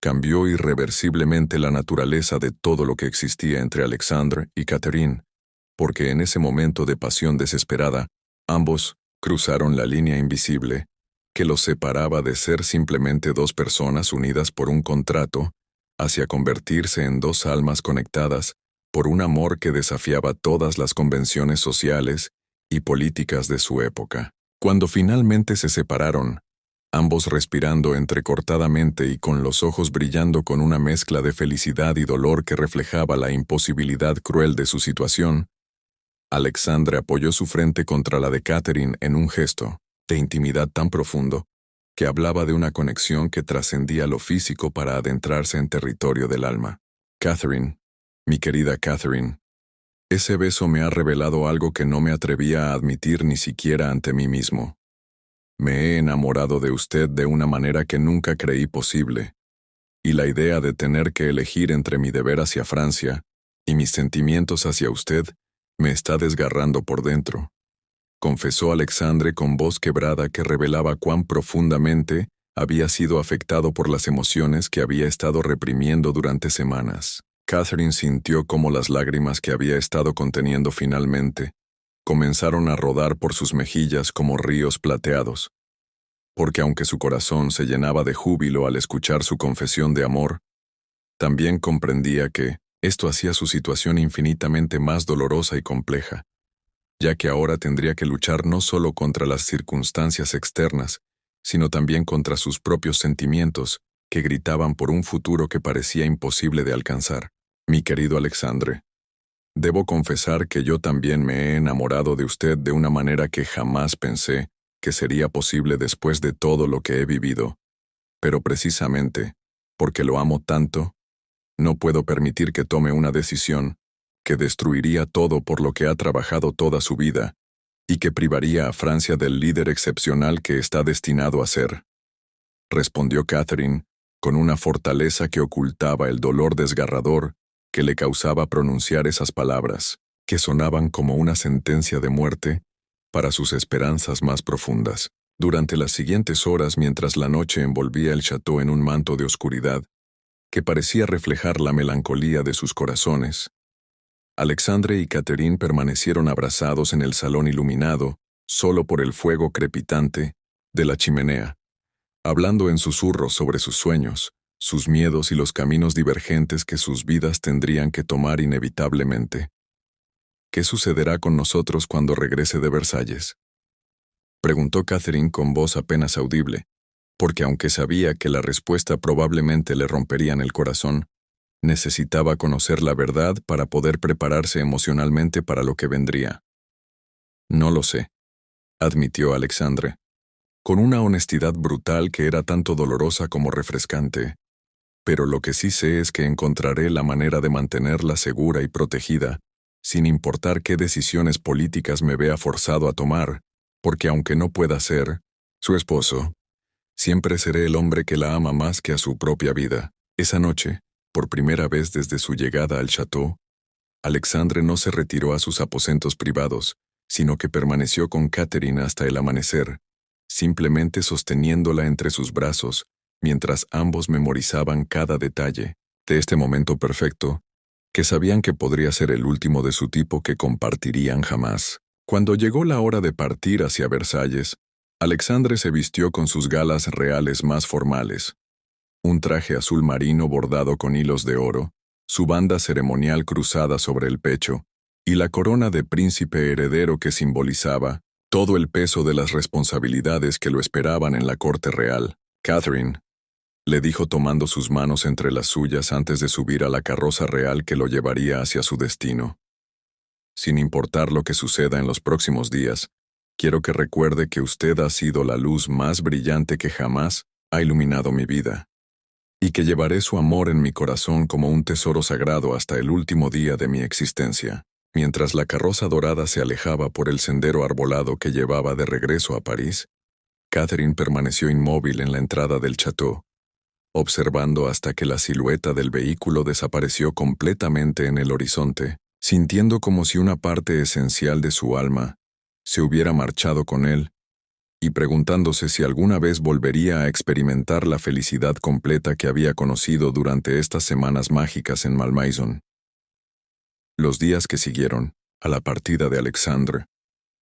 cambió irreversiblemente la naturaleza de todo lo que existía entre Alexandre y Catherine, porque en ese momento de pasión desesperada, ambos cruzaron la línea invisible que los separaba de ser simplemente dos personas unidas por un contrato, hacia convertirse en dos almas conectadas por un amor que desafiaba todas las convenciones sociales y políticas de su época. Cuando finalmente se separaron, ambos respirando entrecortadamente y con los ojos brillando con una mezcla de felicidad y dolor que reflejaba la imposibilidad cruel de su situación, Alexandre apoyó su frente contra la de Catherine en un gesto de intimidad tan profundo que hablaba de una conexión que trascendía lo físico para adentrarse en territorio del alma. Catherine, mi querida Catherine, ese beso me ha revelado algo que no me atrevía a admitir ni siquiera ante mí mismo. Me he enamorado de usted de una manera que nunca creí posible, y la idea de tener que elegir entre mi deber hacia Francia y mis sentimientos hacia usted me está desgarrando por dentro, confesó Alexandre con voz quebrada que revelaba cuán profundamente había sido afectado por las emociones que había estado reprimiendo durante semanas. Catherine sintió cómo las lágrimas que había estado conteniendo finalmente comenzaron a rodar por sus mejillas como ríos plateados, porque aunque su corazón se llenaba de júbilo al escuchar su confesión de amor, también comprendía que esto hacía su situación infinitamente más dolorosa y compleja, ya que ahora tendría que luchar no solo contra las circunstancias externas, sino también contra sus propios sentimientos, que gritaban por un futuro que parecía imposible de alcanzar. Mi querido Alexandre, debo confesar que yo también me he enamorado de usted de una manera que jamás pensé que sería posible después de todo lo que he vivido, pero precisamente, porque lo amo tanto, no puedo permitir que tome una decisión que destruiría todo por lo que ha trabajado toda su vida y que privaría a Francia del líder excepcional que está destinado a ser, respondió Catherine, con una fortaleza que ocultaba el dolor desgarrador que le causaba pronunciar esas palabras, que sonaban como una sentencia de muerte para sus esperanzas más profundas. Durante las siguientes horas, mientras la noche envolvía el château en un manto de oscuridad, que parecía reflejar la melancolía de sus corazones, Alexandre y Catherine permanecieron abrazados en el salón iluminado, solo por el fuego crepitante de la chimenea, hablando en susurros sobre sus sueños, sus miedos y los caminos divergentes que sus vidas tendrían que tomar inevitablemente. ¿Qué sucederá con nosotros cuando regrese de Versalles?, preguntó Catherine con voz apenas audible, porque aunque sabía que la respuesta probablemente le romperían el corazón, necesitaba conocer la verdad para poder prepararse emocionalmente para lo que vendría. No lo sé, admitió Alexandre, con una honestidad brutal que era tanto dolorosa como refrescante. Pero lo que sí sé es que encontraré la manera de mantenerla segura y protegida, sin importar qué decisiones políticas me vea forzado a tomar, porque aunque no pueda ser su esposo, siempre seré el hombre que la ama más que a su propia vida. Esa noche, por primera vez desde su llegada al château, Alexandre no se retiró a sus aposentos privados, sino que permaneció con Catherine hasta el amanecer, simplemente sosteniéndola entre sus brazos, mientras ambos memorizaban cada detalle de este momento perfecto, que sabían que podría ser el último de su tipo que compartirían jamás. Cuando llegó la hora de partir hacia Versalles, Alexandre se vistió con sus galas reales más formales. Un traje azul marino bordado con hilos de oro, su banda ceremonial cruzada sobre el pecho, y la corona de príncipe heredero que simbolizaba todo el peso de las responsabilidades que lo esperaban en la corte real. Catherine, le dijo tomando sus manos entre las suyas antes de subir a la carroza real que lo llevaría hacia su destino. Sin importar lo que suceda en los próximos días, quiero que recuerde que usted ha sido la luz más brillante que jamás ha iluminado mi vida, y que llevaré su amor en mi corazón como un tesoro sagrado hasta el último día de mi existencia. Mientras la carroza dorada se alejaba por el sendero arbolado que llevaba de regreso a París, Catherine permaneció inmóvil en la entrada del château, observando hasta que la silueta del vehículo desapareció completamente en el horizonte, sintiendo como si una parte esencial de su alma se hubiera marchado con él, y preguntándose si alguna vez volvería a experimentar la felicidad completa que había conocido durante estas semanas mágicas en Malmaison. Los días que siguieron, a la partida de Alexandre,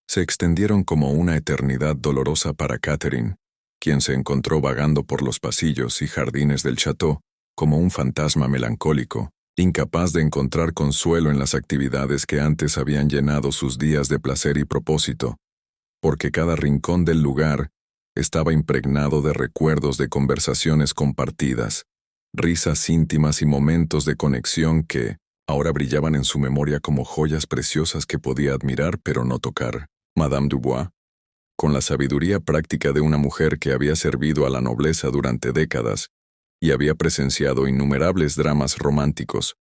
se extendieron como una eternidad dolorosa para Catherine, quien se encontró vagando por los pasillos y jardines del château como un fantasma melancólico, incapaz de encontrar consuelo en las actividades que antes habían llenado sus días de placer y propósito, porque cada rincón del lugar estaba impregnado de recuerdos de conversaciones compartidas, risas íntimas y momentos de conexión que ahora brillaban en su memoria como joyas preciosas que podía admirar pero no tocar. Madame Dubois, con la sabiduría práctica de una mujer que había servido a la nobleza durante décadas y había presenciado innumerables dramas románticos,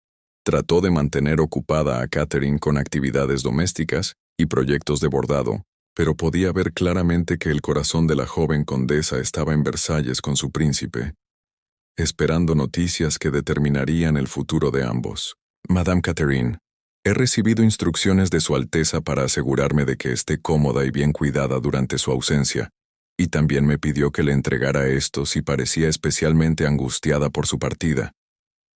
trató de mantener ocupada a Catherine con actividades domésticas y proyectos de bordado, pero podía ver claramente que el corazón de la joven condesa estaba en Versalles con su príncipe, esperando noticias que determinarían el futuro de ambos. Madame Catherine, he recibido instrucciones de Su Alteza para asegurarme de que esté cómoda y bien cuidada durante su ausencia, y también me pidió que le entregara esto si parecía especialmente angustiada por su partida,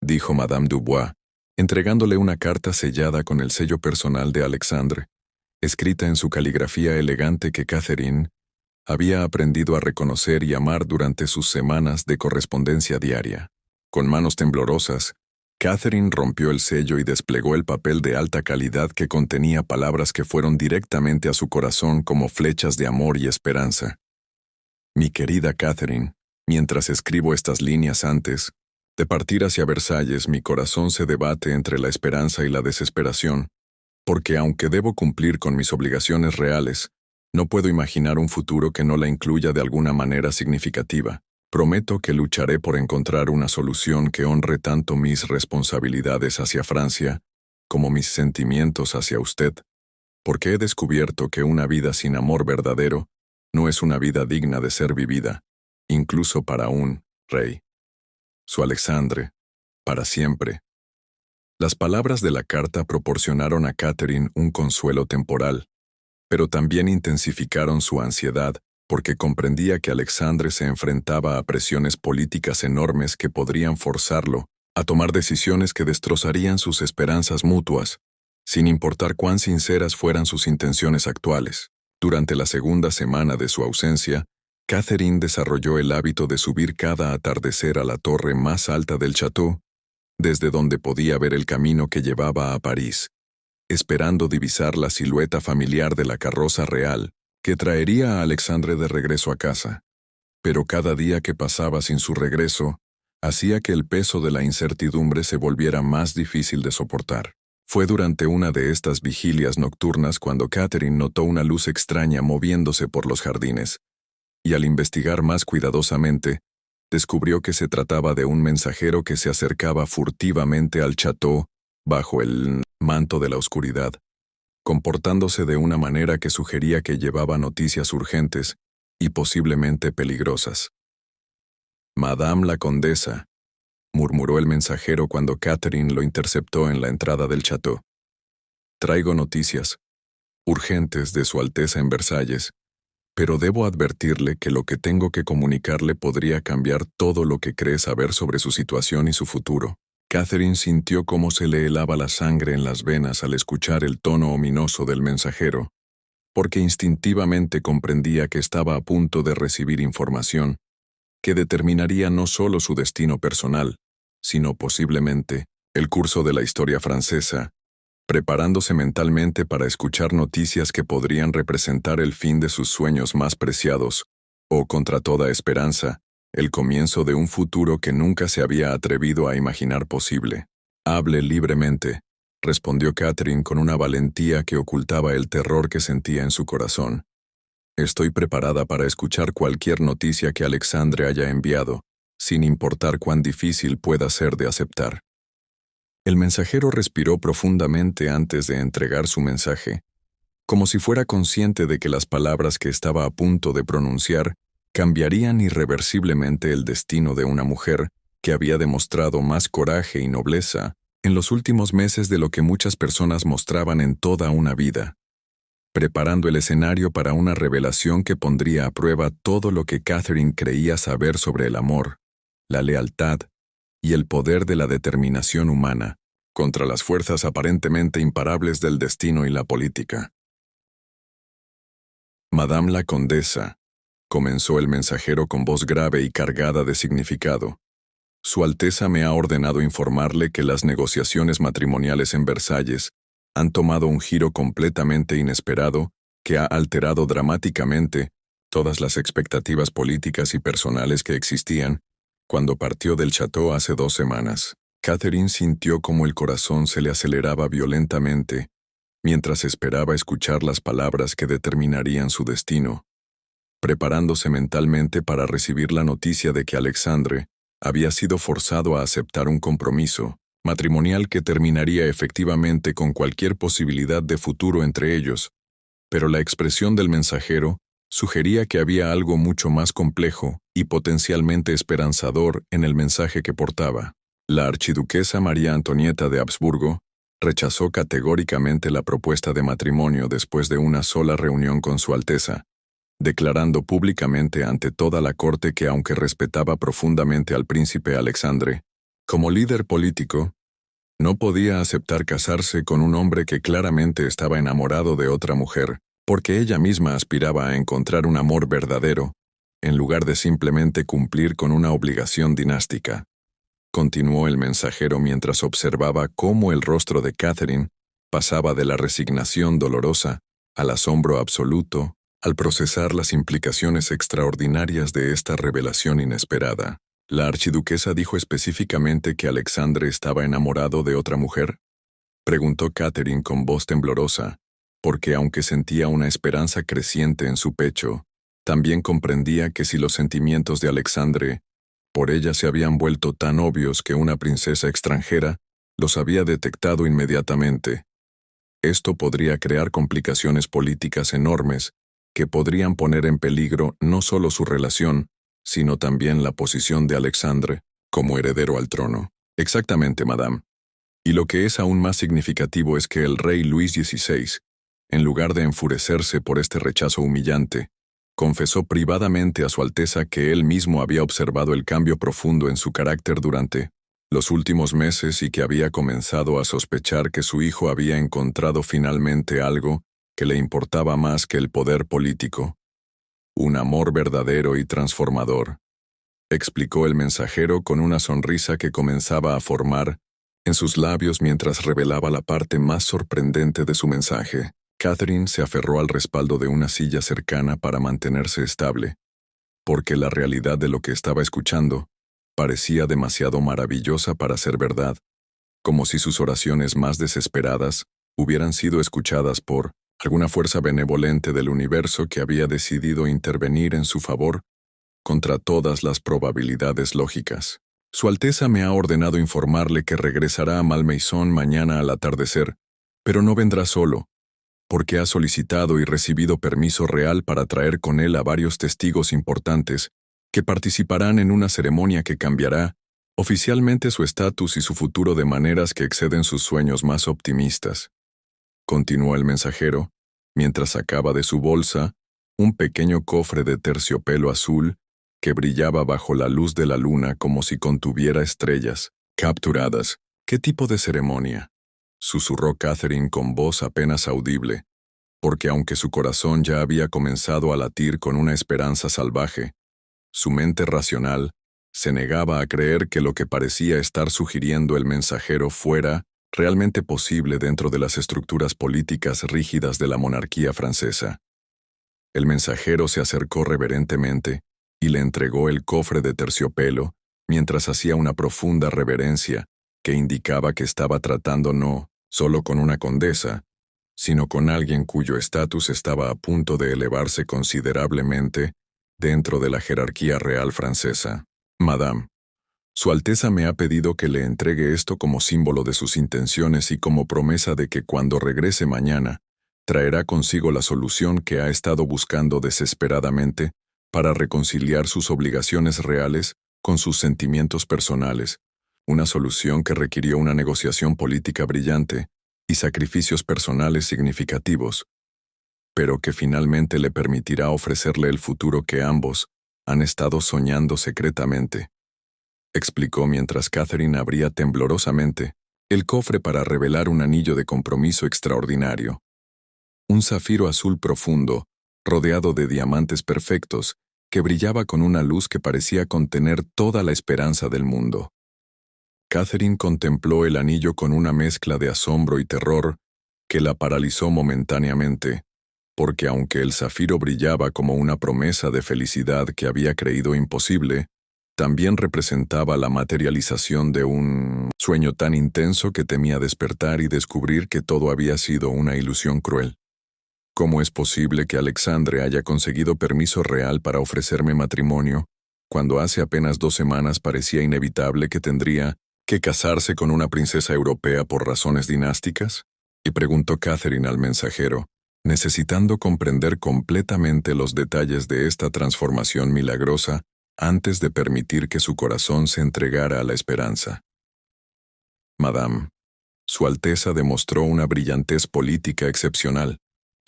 dijo Madame Dubois, entregándole una carta sellada con el sello personal de Alexandre, escrita en su caligrafía elegante que Catherine había aprendido a reconocer y amar durante sus semanas de correspondencia diaria. Con manos temblorosas, Catherine rompió el sello y desplegó el papel de alta calidad que contenía palabras que fueron directamente a su corazón como flechas de amor y esperanza. Mi querida Catherine, mientras escribo estas líneas antes de partir hacia Versalles, mi corazón se debate entre la esperanza y la desesperación, porque aunque debo cumplir con mis obligaciones reales, no puedo imaginar un futuro que no la incluya de alguna manera significativa. Prometo que lucharé por encontrar una solución que honre tanto mis responsabilidades hacia Francia como mis sentimientos hacia usted, porque he descubierto que una vida sin amor verdadero no es una vida digna de ser vivida, incluso para un rey. Su Alexandre, para siempre. Las palabras de la carta proporcionaron a Catherine un consuelo temporal, pero también intensificaron su ansiedad porque comprendía que Alexandre se enfrentaba a presiones políticas enormes que podrían forzarlo a tomar decisiones que destrozarían sus esperanzas mutuas, sin importar cuán sinceras fueran sus intenciones actuales. Durante la segunda semana de su ausencia, Catherine desarrolló el hábito de subir cada atardecer a la torre más alta del château, desde donde podía ver el camino que llevaba a París, esperando divisar la silueta familiar de la carroza real que traería a Alexandre de regreso a casa. Pero cada día que pasaba sin su regreso, hacía que el peso de la incertidumbre se volviera más difícil de soportar. Fue durante una de estas vigilias nocturnas cuando Catherine notó una luz extraña moviéndose por los jardines, y al investigar más cuidadosamente, descubrió que se trataba de un mensajero que se acercaba furtivamente al château bajo el manto de la oscuridad, comportándose de una manera que sugería que llevaba noticias urgentes y posiblemente peligrosas. «Madame la condesa», murmuró el mensajero cuando Catherine lo interceptó en la entrada del château. «Traigo noticias urgentes de Su Alteza en Versalles, pero debo advertirle que lo que tengo que comunicarle podría cambiar todo lo que cree saber sobre su situación y su futuro. Catherine sintió cómo se le helaba la sangre en las venas al escuchar el tono ominoso del mensajero, porque instintivamente comprendía que estaba a punto de recibir información que determinaría no solo su destino personal, sino posiblemente el curso de la historia francesa, preparándose mentalmente para escuchar noticias que podrían representar el fin de sus sueños más preciados, o, contra toda esperanza, el comienzo de un futuro que nunca se había atrevido a imaginar posible. «Hable libremente», respondió Catherine con una valentía que ocultaba el terror que sentía en su corazón. «Estoy preparada para escuchar cualquier noticia que Alexandre haya enviado, sin importar cuán difícil pueda ser de aceptar». El mensajero respiró profundamente antes de entregar su mensaje, como si fuera consciente de que las palabras que estaba a punto de pronunciar cambiarían irreversiblemente el destino de una mujer que había demostrado más coraje y nobleza en los últimos meses de lo que muchas personas mostraban en toda una vida, preparando el escenario para una revelación que pondría a prueba todo lo que Catherine creía saber sobre el amor, la lealtad y el poder de la determinación humana contra las fuerzas aparentemente imparables del destino y la política. «Madame la Condesa», comenzó el mensajero con voz grave y cargada de significado, «Su Alteza me ha ordenado informarle que las negociaciones matrimoniales en Versalles han tomado un giro completamente inesperado que ha alterado dramáticamente todas las expectativas políticas y personales que existían cuando partió del château hace 2 semanas». Catherine sintió como el corazón se le aceleraba violentamente mientras esperaba escuchar las palabras que determinarían su destino, preparándose mentalmente para recibir la noticia de que Alexandre había sido forzado a aceptar un compromiso matrimonial que terminaría efectivamente con cualquier posibilidad de futuro entre ellos, pero la expresión del mensajero sugería que había algo mucho más complejo y potencialmente esperanzador en el mensaje que portaba. La archiduquesa María Antonieta de Habsburgo rechazó categóricamente la propuesta de matrimonio después de una sola reunión con Su Alteza, declarando públicamente ante toda la corte que aunque respetaba profundamente al príncipe Alexandre, como líder político, no podía aceptar casarse con un hombre que claramente estaba enamorado de otra mujer, porque ella misma aspiraba a encontrar un amor verdadero, en lugar de simplemente cumplir con una obligación dinástica. Continuó el mensajero mientras observaba cómo el rostro de Catherine pasaba de la resignación dolorosa al asombro absoluto al procesar las implicaciones extraordinarias de esta revelación inesperada. ¿La archiduquesa dijo específicamente que Alexandre estaba enamorado de otra mujer?, preguntó Catherine con voz temblorosa, porque aunque sentía una esperanza creciente en su pecho, también comprendía que si los sentimientos de Alexandre por ella se habían vuelto tan obvios que una princesa extranjera los había detectado inmediatamente, esto podría crear complicaciones políticas enormes que podrían poner en peligro no solo su relación, sino también la posición de Alexandre como heredero al trono. Exactamente, madame. Y lo que es aún más significativo es que el rey Luis XVI, en lugar de enfurecerse por este rechazo humillante, confesó privadamente a Su Alteza que él mismo había observado el cambio profundo en su carácter durante los últimos meses y que había comenzado a sospechar que su hijo había encontrado finalmente algo que le importaba más que el poder político. Un amor verdadero y transformador, explicó el mensajero con una sonrisa que comenzaba a formar en sus labios mientras revelaba la parte más sorprendente de su mensaje. Catherine se aferró al respaldo de una silla cercana para mantenerse estable, porque la realidad de lo que estaba escuchando parecía demasiado maravillosa para ser verdad, como si sus oraciones más desesperadas hubieran sido escuchadas por alguna fuerza benevolente del universo que había decidido intervenir en su favor contra todas las probabilidades lógicas. Su Alteza me ha ordenado informarle que regresará a Malmaison mañana al atardecer, pero no vendrá solo, porque ha solicitado y recibido permiso real para traer con él a varios testigos importantes que participarán en una ceremonia que cambiará oficialmente su estatus y su futuro de maneras que exceden sus sueños más optimistas. Continuó el mensajero, mientras sacaba de su bolsa un pequeño cofre de terciopelo azul que brillaba bajo la luz de la luna como si contuviera estrellas capturadas. ¿Qué tipo de ceremonia?, susurró Catherine con voz apenas audible, porque aunque su corazón ya había comenzado a latir con una esperanza salvaje, su mente racional se negaba a creer que lo que parecía estar sugiriendo el mensajero fuera realmente posible dentro de las estructuras políticas rígidas de la monarquía francesa. El mensajero se acercó reverentemente y le entregó el cofre de terciopelo mientras hacía una profunda reverencia que indicaba que estaba tratando no solo con una condesa, sino con alguien cuyo estatus estaba a punto de elevarse considerablemente dentro de la jerarquía real francesa. Madame, Su Alteza me ha pedido que le entregue esto como símbolo de sus intenciones y como promesa de que cuando regrese mañana, traerá consigo la solución que ha estado buscando desesperadamente para reconciliar sus obligaciones reales con sus sentimientos personales, una solución que requirió una negociación política brillante y sacrificios personales significativos, pero que finalmente le permitirá ofrecerle el futuro que ambos han estado soñando secretamente, explicó mientras Catherine abría temblorosamente el cofre para revelar un anillo de compromiso extraordinario. Un zafiro azul profundo, rodeado de diamantes perfectos, que brillaba con una luz que parecía contener toda la esperanza del mundo. Catherine contempló el anillo con una mezcla de asombro y terror que la paralizó momentáneamente, porque aunque el zafiro brillaba como una promesa de felicidad que había creído imposible, también representaba la materialización de un sueño tan intenso que temía despertar y descubrir que todo había sido una ilusión cruel. ¿Cómo es posible que Alexandre haya conseguido permiso real para ofrecerme matrimonio, cuando hace apenas 2 semanas parecía inevitable que tendría que casarse con una princesa europea por razones dinásticas? Y preguntó Catherine al mensajero, necesitando comprender completamente los detalles de esta transformación milagrosa antes de permitir que su corazón se entregara a la esperanza. Madame, Su Alteza demostró una brillantez política excepcional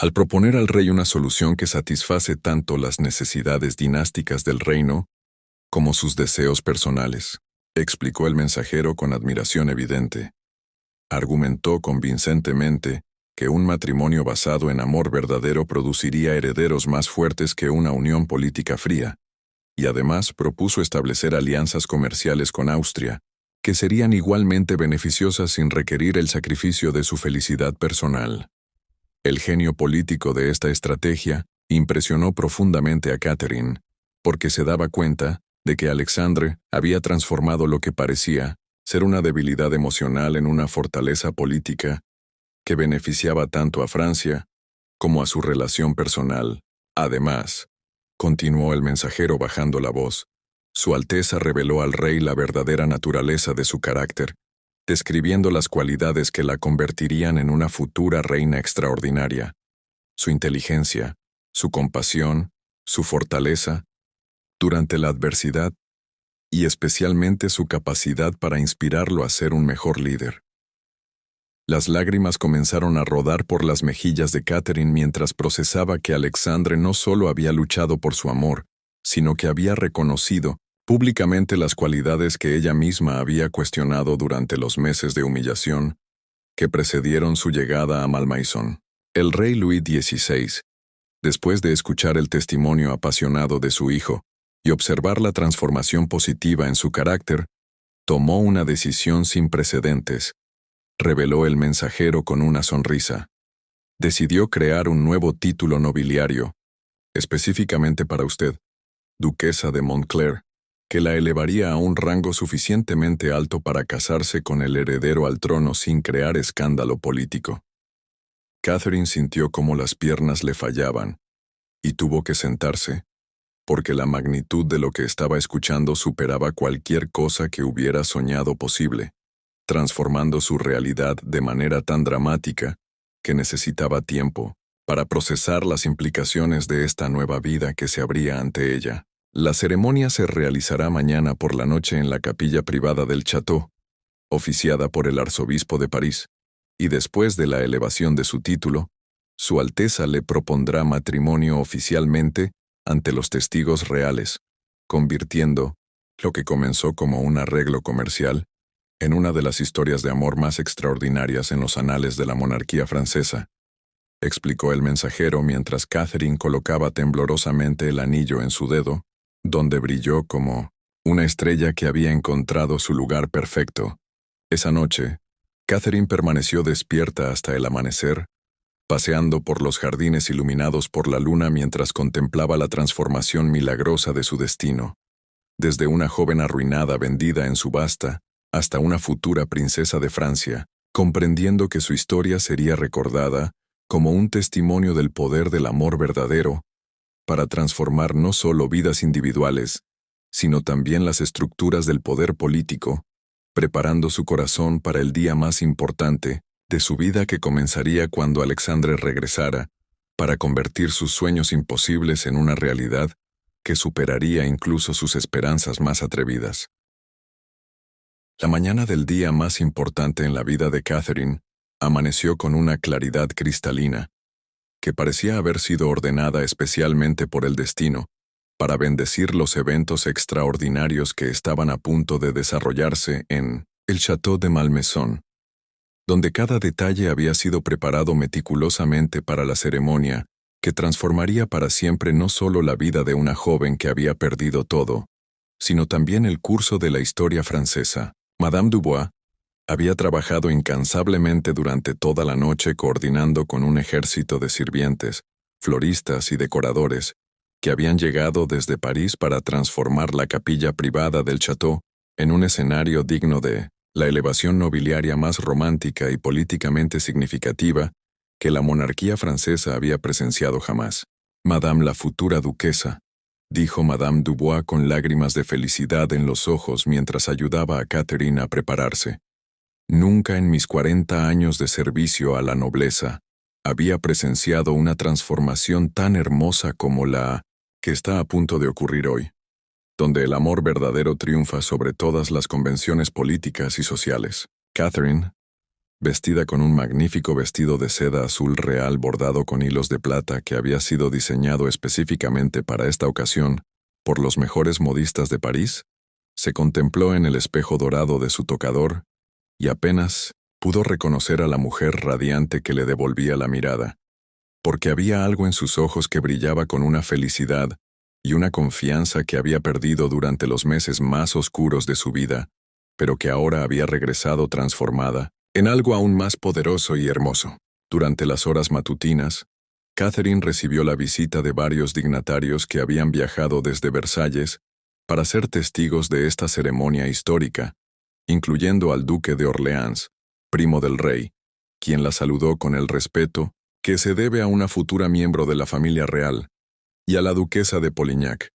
al proponer al rey una solución que satisface tanto las necesidades dinásticas del reino como sus deseos personales, explicó el mensajero con admiración evidente. Argumentó convincentemente que un matrimonio basado en amor verdadero produciría herederos más fuertes que una unión política fría, y además propuso establecer alianzas comerciales con Austria, que serían igualmente beneficiosas sin requerir el sacrificio de su felicidad personal. El genio político de esta estrategia impresionó profundamente a Catherine, porque se daba cuenta de que Alexandre había transformado lo que parecía ser una debilidad emocional en una fortaleza política que beneficiaba tanto a Francia como a su relación personal. Además, continuó el mensajero bajando la voz, Su Alteza reveló al rey la verdadera naturaleza de su carácter, describiendo las cualidades que la convertirían en una futura reina extraordinaria: su inteligencia, su compasión, su fortaleza durante la adversidad y especialmente su capacidad para inspirarlo a ser un mejor líder. Las lágrimas comenzaron a rodar por las mejillas de Catherine mientras procesaba que Alexandre no solo había luchado por su amor, sino que había reconocido públicamente las cualidades que ella misma había cuestionado durante los meses de humillación que precedieron su llegada a Malmaison. El rey Luis XVI, después de escuchar el testimonio apasionado de su hijo y observar la transformación positiva en su carácter, tomó una decisión sin precedentes, reveló el mensajero con una sonrisa. Decidió crear un nuevo título nobiliario, específicamente para usted, Duquesa de Montclair, que la elevaría a un rango suficientemente alto para casarse con el heredero al trono sin crear escándalo político. Catherine sintió cómo las piernas le fallaban, y tuvo que sentarse, porque la magnitud de lo que estaba escuchando superaba cualquier cosa que hubiera soñado posible, transformando su realidad de manera tan dramática que necesitaba tiempo para procesar las implicaciones de esta nueva vida que se abría ante ella. La ceremonia se realizará mañana por la noche en la capilla privada del Château, oficiada por el arzobispo de París, y después de la elevación de su título, Su Alteza le propondrá matrimonio oficialmente ante los testigos reales, convirtiendo lo que comenzó como un arreglo comercial en una de las historias de amor más extraordinarias en los anales de la monarquía francesa, explicó el mensajero mientras Catherine colocaba temblorosamente el anillo en su dedo, donde brilló como una estrella que había encontrado su lugar perfecto. Esa noche, Catherine permaneció despierta hasta el amanecer, paseando por los jardines iluminados por la luna mientras contemplaba la transformación milagrosa de su destino. Desde una joven arruinada vendida en subasta hasta una futura princesa de Francia, comprendiendo que su historia sería recordada como un testimonio del poder del amor verdadero, para transformar no solo vidas individuales, sino también las estructuras del poder político, preparando su corazón para el día más importante de su vida que comenzaría cuando Alexandre regresara, para convertir sus sueños imposibles en una realidad que superaría incluso sus esperanzas más atrevidas. La mañana del día más importante en la vida de Catherine amaneció con una claridad cristalina, que parecía haber sido ordenada especialmente por el destino, para bendecir los eventos extraordinarios que estaban a punto de desarrollarse en el Château de Malmaison, donde cada detalle había sido preparado meticulosamente para la ceremonia que transformaría para siempre no solo la vida de una joven que había perdido todo, sino también el curso de la historia francesa. Madame Dubois había trabajado incansablemente durante toda la noche coordinando con un ejército de sirvientes, floristas y decoradores que habían llegado desde París para transformar la capilla privada del château en un escenario digno de la elevación nobiliaria más romántica y políticamente significativa que la monarquía francesa había presenciado jamás. Madame la futura duquesa, dijo Madame Dubois con lágrimas de felicidad en los ojos mientras ayudaba a Catherine a prepararse. Nunca en mis 40 años de servicio a la nobleza había presenciado una transformación tan hermosa como la que está a punto de ocurrir hoy, donde el amor verdadero triunfa sobre todas las convenciones políticas y sociales. Catherine, vestida con un magnífico vestido de seda azul real bordado con hilos de plata que había sido diseñado específicamente para esta ocasión por los mejores modistas de París, se contempló en el espejo dorado de su tocador y apenas pudo reconocer a la mujer radiante que le devolvía la mirada, porque había algo en sus ojos que brillaba con una felicidad y una confianza que había perdido durante los meses más oscuros de su vida, pero que ahora había regresado transformada en algo aún más poderoso y hermoso. Durante las horas matutinas, Catherine recibió la visita de varios dignatarios que habían viajado desde Versalles para ser testigos de esta ceremonia histórica, incluyendo al duque de Orleans, primo del rey, quien la saludó con el respeto que se debe a una futura miembro de la familia real, y a la duquesa de Polignac,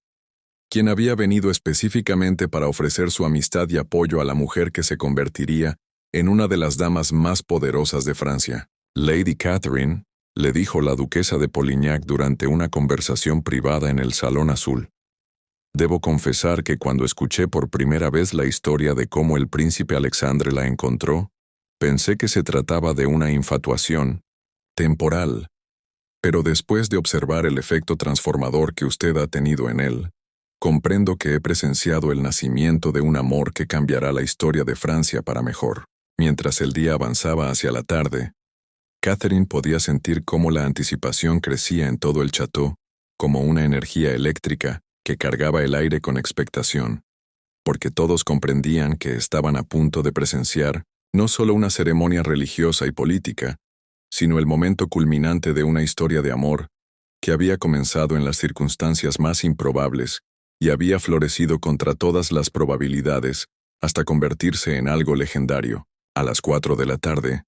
quien había venido específicamente para ofrecer su amistad y apoyo a la mujer que se convertiría en una de las damas más poderosas de Francia. Lady Catherine, le dijo la duquesa de Polignac durante una conversación privada en el Salón Azul. Debo confesar que cuando escuché por primera vez la historia de cómo el príncipe Alexandre la encontró, pensé que se trataba de una infatuación temporal, pero después de observar el efecto transformador que usted ha tenido en él, comprendo que he presenciado el nacimiento de un amor que cambiará la historia de Francia para mejor. Mientras el día avanzaba hacia la tarde, Catherine podía sentir cómo la anticipación crecía en todo el château, como una energía eléctrica que cargaba el aire con expectación, porque todos comprendían que estaban a punto de presenciar no solo una ceremonia religiosa y política, sino el momento culminante de una historia de amor que había comenzado en las circunstancias más improbables y había florecido contra todas las probabilidades hasta convertirse en algo legendario. A las 4 de la tarde,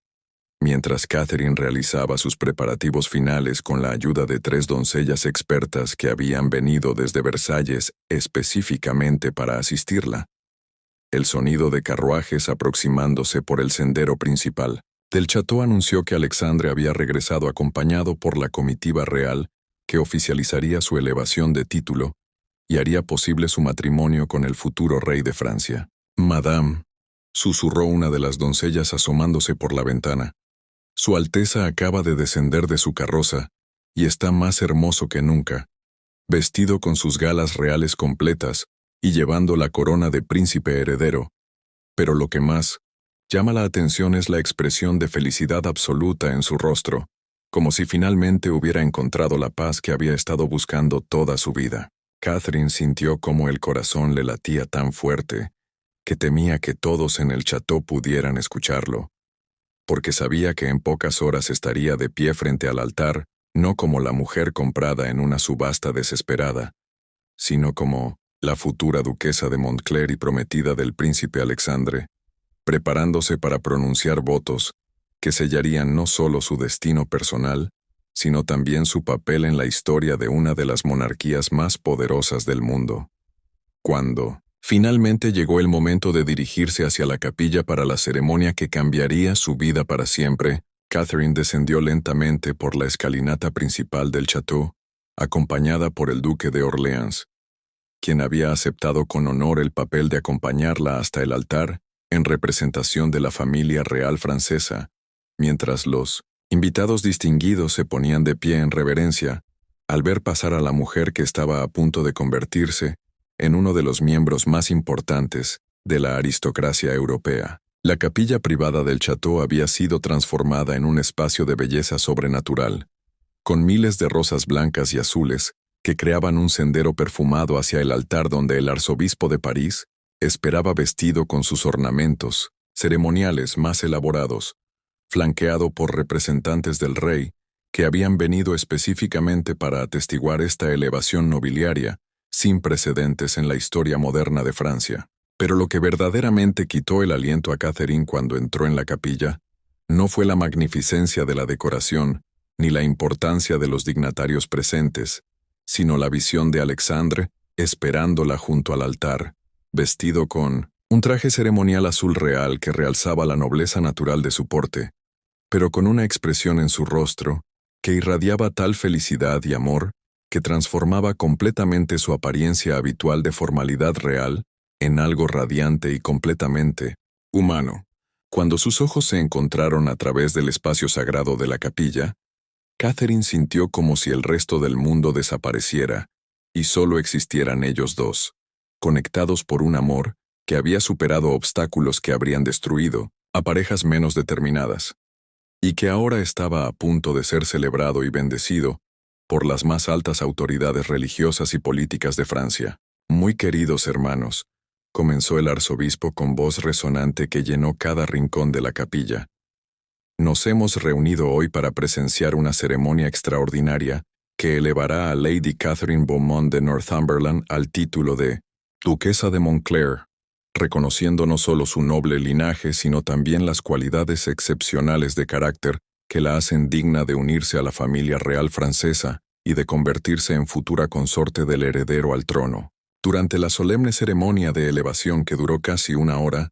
mientras Catherine realizaba sus preparativos finales con la ayuda de 3 doncellas expertas que habían venido desde Versalles específicamente para asistirla, el sonido de carruajes aproximándose por el sendero principal del château anunció que Alexandre había regresado acompañado por la comitiva real que oficializaría su elevación de título y haría posible su matrimonio con el futuro rey de Francia. «Madame», susurró una de las doncellas asomándose por la ventana, Su Alteza acaba de descender de su carroza, y está más hermoso que nunca, vestido con sus galas reales completas y llevando la corona de príncipe heredero. Pero lo que más llama la atención es la expresión de felicidad absoluta en su rostro, como si finalmente hubiera encontrado la paz que había estado buscando toda su vida. Catherine sintió cómo el corazón le latía tan fuerte que temía que todos en el chateau pudieran escucharlo, porque sabía que en pocas horas estaría de pie frente al altar, no como la mujer comprada en una subasta desesperada, sino como la futura duquesa de Montclair y prometida del príncipe Alexandre, preparándose para pronunciar votos que sellarían no solo su destino personal, sino también su papel en la historia de una de las monarquías más poderosas del mundo. Cuando finalmente llegó el momento de dirigirse hacia la capilla para la ceremonia que cambiaría su vida para siempre, Catherine descendió lentamente por la escalinata principal del chateau, acompañada por el duque de Orleans, quien había aceptado con honor el papel de acompañarla hasta el altar en representación de la familia real francesa, mientras los invitados distinguidos se ponían de pie en reverencia al ver pasar a la mujer que estaba a punto de convertirse en uno de los miembros más importantes de la aristocracia europea. La capilla privada del chateau había sido transformada en un espacio de belleza sobrenatural, con miles de rosas blancas y azules que creaban un sendero perfumado hacia el altar donde el arzobispo de París esperaba vestido con sus ornamentos ceremoniales más elaborados, flanqueado por representantes del rey que habían venido específicamente para atestiguar esta elevación nobiliaria sin precedentes en la historia moderna de Francia. Pero lo que verdaderamente quitó el aliento a Catherine cuando entró en la capilla no fue la magnificencia de la decoración ni la importancia de los dignatarios presentes, sino la visión de Alexandre esperándola junto al altar, vestido con un traje ceremonial azul real que realzaba la nobleza natural de su porte, pero con una expresión en su rostro que irradiaba tal felicidad y amor que transformaba completamente su apariencia habitual de formalidad real en algo radiante y completamente humano. Cuando sus ojos se encontraron a través del espacio sagrado de la capilla, Catherine sintió como si el resto del mundo desapareciera y solo existieran ellos dos, conectados por un amor que había superado obstáculos que habrían destruido a parejas menos determinadas, y que ahora estaba a punto de ser celebrado y bendecido por las más altas autoridades religiosas y políticas de Francia. Muy queridos hermanos, comenzó el arzobispo con voz resonante que llenó cada rincón de la capilla. Nos hemos reunido hoy para presenciar una ceremonia extraordinaria que elevará a Lady Catherine Beaumont de Northumberland al título de Duquesa de Montclair, reconociendo no solo su noble linaje, sino también las cualidades excepcionales de carácter que la hacen digna de unirse a la familia real francesa y de convertirse en futura consorte del heredero al trono. Durante la solemne ceremonia de elevación que duró casi una hora,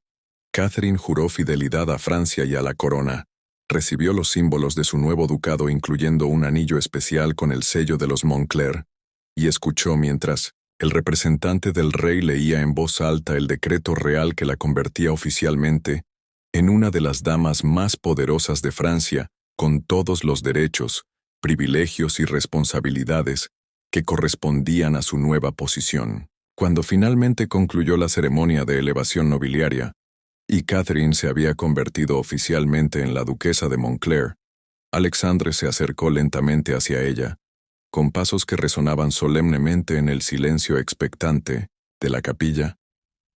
Catherine juró fidelidad a Francia y a la corona. Recibió los símbolos de su nuevo ducado, incluyendo un anillo especial con el sello de los Montclair, y escuchó mientras el representante del rey leía en voz alta el decreto real que la convertía oficialmente en una de las damas más poderosas de Francia, con todos los derechos, privilegios y responsabilidades que correspondían a su nueva posición. Cuando finalmente concluyó la ceremonia de elevación nobiliaria, y Catherine se había convertido oficialmente en la duquesa de Montclair, Alexandre se acercó lentamente hacia ella, con pasos que resonaban solemnemente en el silencio expectante de la capilla,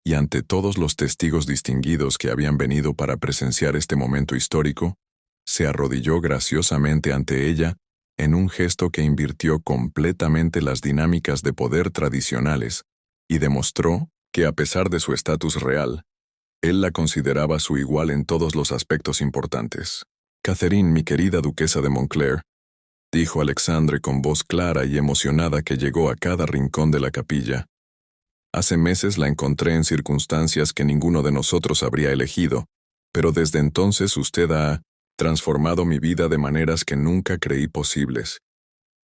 y ante todos los testigos distinguidos que habían venido para presenciar este momento histórico, se arrodilló graciosamente ante ella en un gesto que invirtió completamente las dinámicas de poder tradicionales y demostró que, a pesar de su estatus real, él la consideraba su igual en todos los aspectos importantes. Catherine, mi querida duquesa de Montclair, dijo Alexandre con voz clara y emocionada que llegó a cada rincón de la capilla. Hace meses la encontré en circunstancias que ninguno de nosotros habría elegido, pero desde entonces usted ha transformado mi vida de maneras que nunca creí posibles,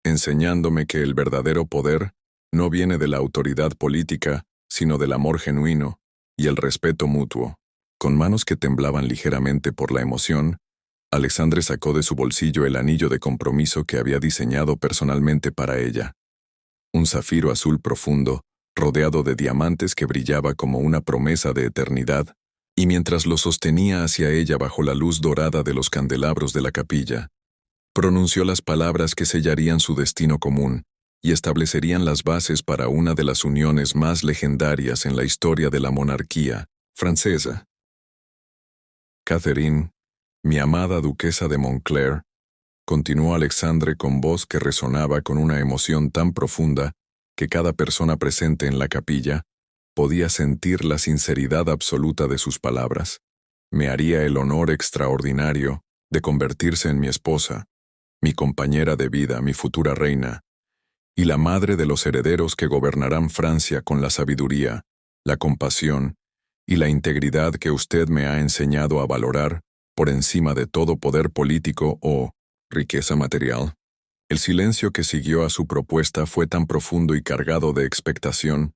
enseñándome que el verdadero poder no viene de la autoridad política, sino del amor genuino y el respeto mutuo. Con manos que temblaban ligeramente por la emoción, Alexandre sacó de su bolsillo el anillo de compromiso que había diseñado personalmente para ella. Un zafiro azul profundo, rodeado de diamantes que brillaba como una promesa de eternidad, y mientras lo sostenía hacia ella bajo la luz dorada de los candelabros de la capilla, pronunció las palabras que sellarían su destino común y establecerían las bases para una de las uniones más legendarias en la historia de la monarquía francesa. Catherine, mi amada duquesa de Montclair, continuó Alexandre con voz que resonaba con una emoción tan profunda que cada persona presente en la capilla podía sentir la sinceridad absoluta de sus palabras. Me haría el honor extraordinario de convertirse en mi esposa, mi compañera de vida, mi futura reina, y la madre de los herederos que gobernarán Francia con la sabiduría, la compasión y la integridad que usted me ha enseñado a valorar por encima de todo poder político o riqueza material. El silencio que siguió a su propuesta fue tan profundo y cargado de expectación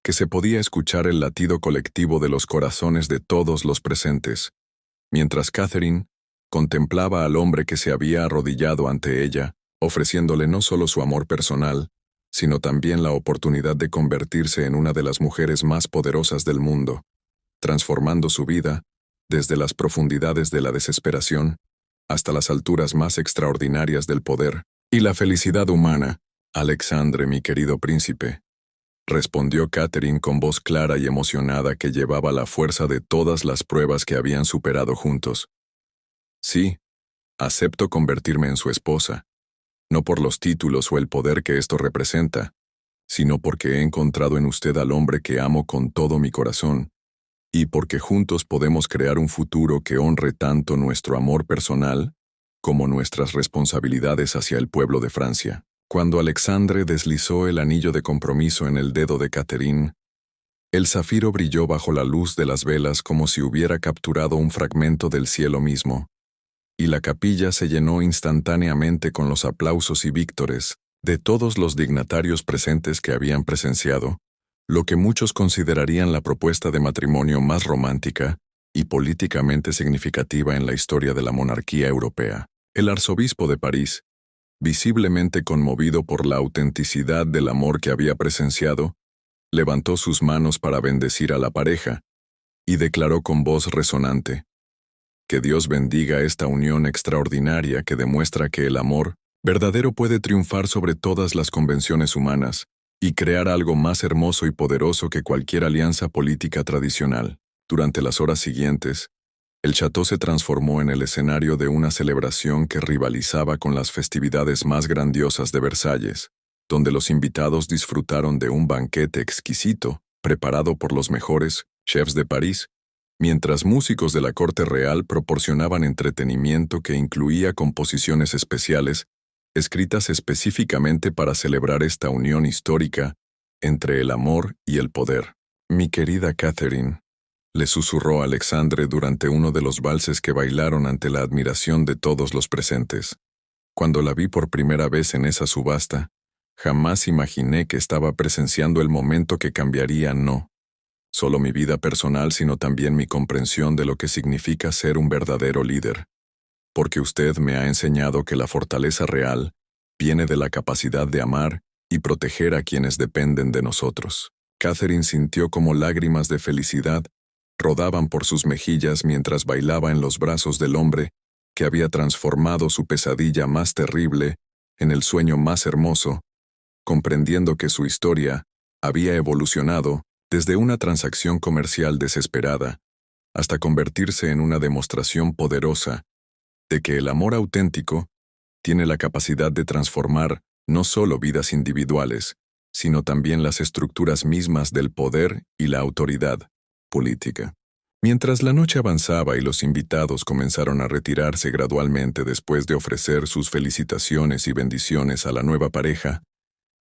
que se podía escuchar el latido colectivo de los corazones de todos los presentes, mientras Catherine contemplaba al hombre que se había arrodillado ante ella, ofreciéndole no solo su amor personal, sino también la oportunidad de convertirse en una de las mujeres más poderosas del mundo, transformando su vida, desde las profundidades de la desesperación, hasta las alturas más extraordinarias del poder y la felicidad humana. Alexandre, mi querido príncipe, respondió Catherine con voz clara y emocionada que llevaba la fuerza de todas las pruebas que habían superado juntos. Sí, acepto convertirme en su esposa, no por los títulos o el poder que esto representa, sino porque he encontrado en usted al hombre que amo con todo mi corazón, y porque juntos podemos crear un futuro que honre tanto nuestro amor personal como nuestras responsabilidades hacia el pueblo de Francia. Cuando Alexandre deslizó el anillo de compromiso en el dedo de Catherine, el zafiro brilló bajo la luz de las velas como si hubiera capturado un fragmento del cielo mismo, y la capilla se llenó instantáneamente con los aplausos y víctores de todos los dignatarios presentes que habían presenciado lo que muchos considerarían la propuesta de matrimonio más romántica y políticamente significativa en la historia de la monarquía europea. El arzobispo de París, visiblemente conmovido por la autenticidad del amor que había presenciado, levantó sus manos para bendecir a la pareja y declaró con voz resonante: «Que Dios bendiga esta unión extraordinaria que demuestra que el amor verdadero puede triunfar sobre todas las convenciones humanas y crear algo más hermoso y poderoso que cualquier alianza política tradicional». Durante las horas siguientes, el Château se transformó en el escenario de una celebración que rivalizaba con las festividades más grandiosas de Versalles, donde los invitados disfrutaron de un banquete exquisito, preparado por los mejores chefs de París, mientras músicos de la corte real proporcionaban entretenimiento que incluía composiciones especiales escritas específicamente para celebrar esta unión histórica entre el amor y el poder. «Mi querida Catherine», le susurró Alexandre durante uno de los valses que bailaron ante la admiración de todos los presentes. «Cuando la vi por primera vez en esa subasta, jamás imaginé que estaba presenciando el momento que cambiaría no solo mi vida personal, sino también mi comprensión de lo que significa ser un verdadero líder. Porque usted me ha enseñado que la fortaleza real viene de la capacidad de amar y proteger a quienes dependen de nosotros». Catherine sintió como lágrimas de felicidad rodaban por sus mejillas mientras bailaba en los brazos del hombre que había transformado su pesadilla más terrible en el sueño más hermoso, comprendiendo que su historia había evolucionado desde una transacción comercial desesperada hasta convertirse en una demostración poderosa de que el amor auténtico tiene la capacidad de transformar no solo vidas individuales, sino también las estructuras mismas del poder y la autoridad política. Mientras la noche avanzaba y los invitados comenzaron a retirarse gradualmente después de ofrecer sus felicitaciones y bendiciones a la nueva pareja,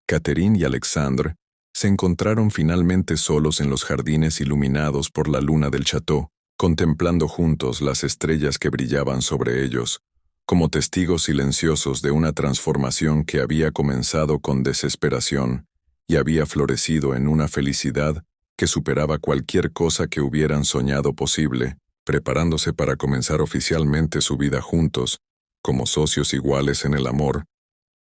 Catherine y Alexandre se encontraron finalmente solos en los jardines iluminados por la luna del château, contemplando juntos las estrellas que brillaban sobre ellos, como testigos silenciosos de una transformación que había comenzado con desesperación y había florecido en una felicidad que superaba cualquier cosa que hubieran soñado posible. preparándose para comenzar oficialmente su vida juntos, como socios iguales en el amor,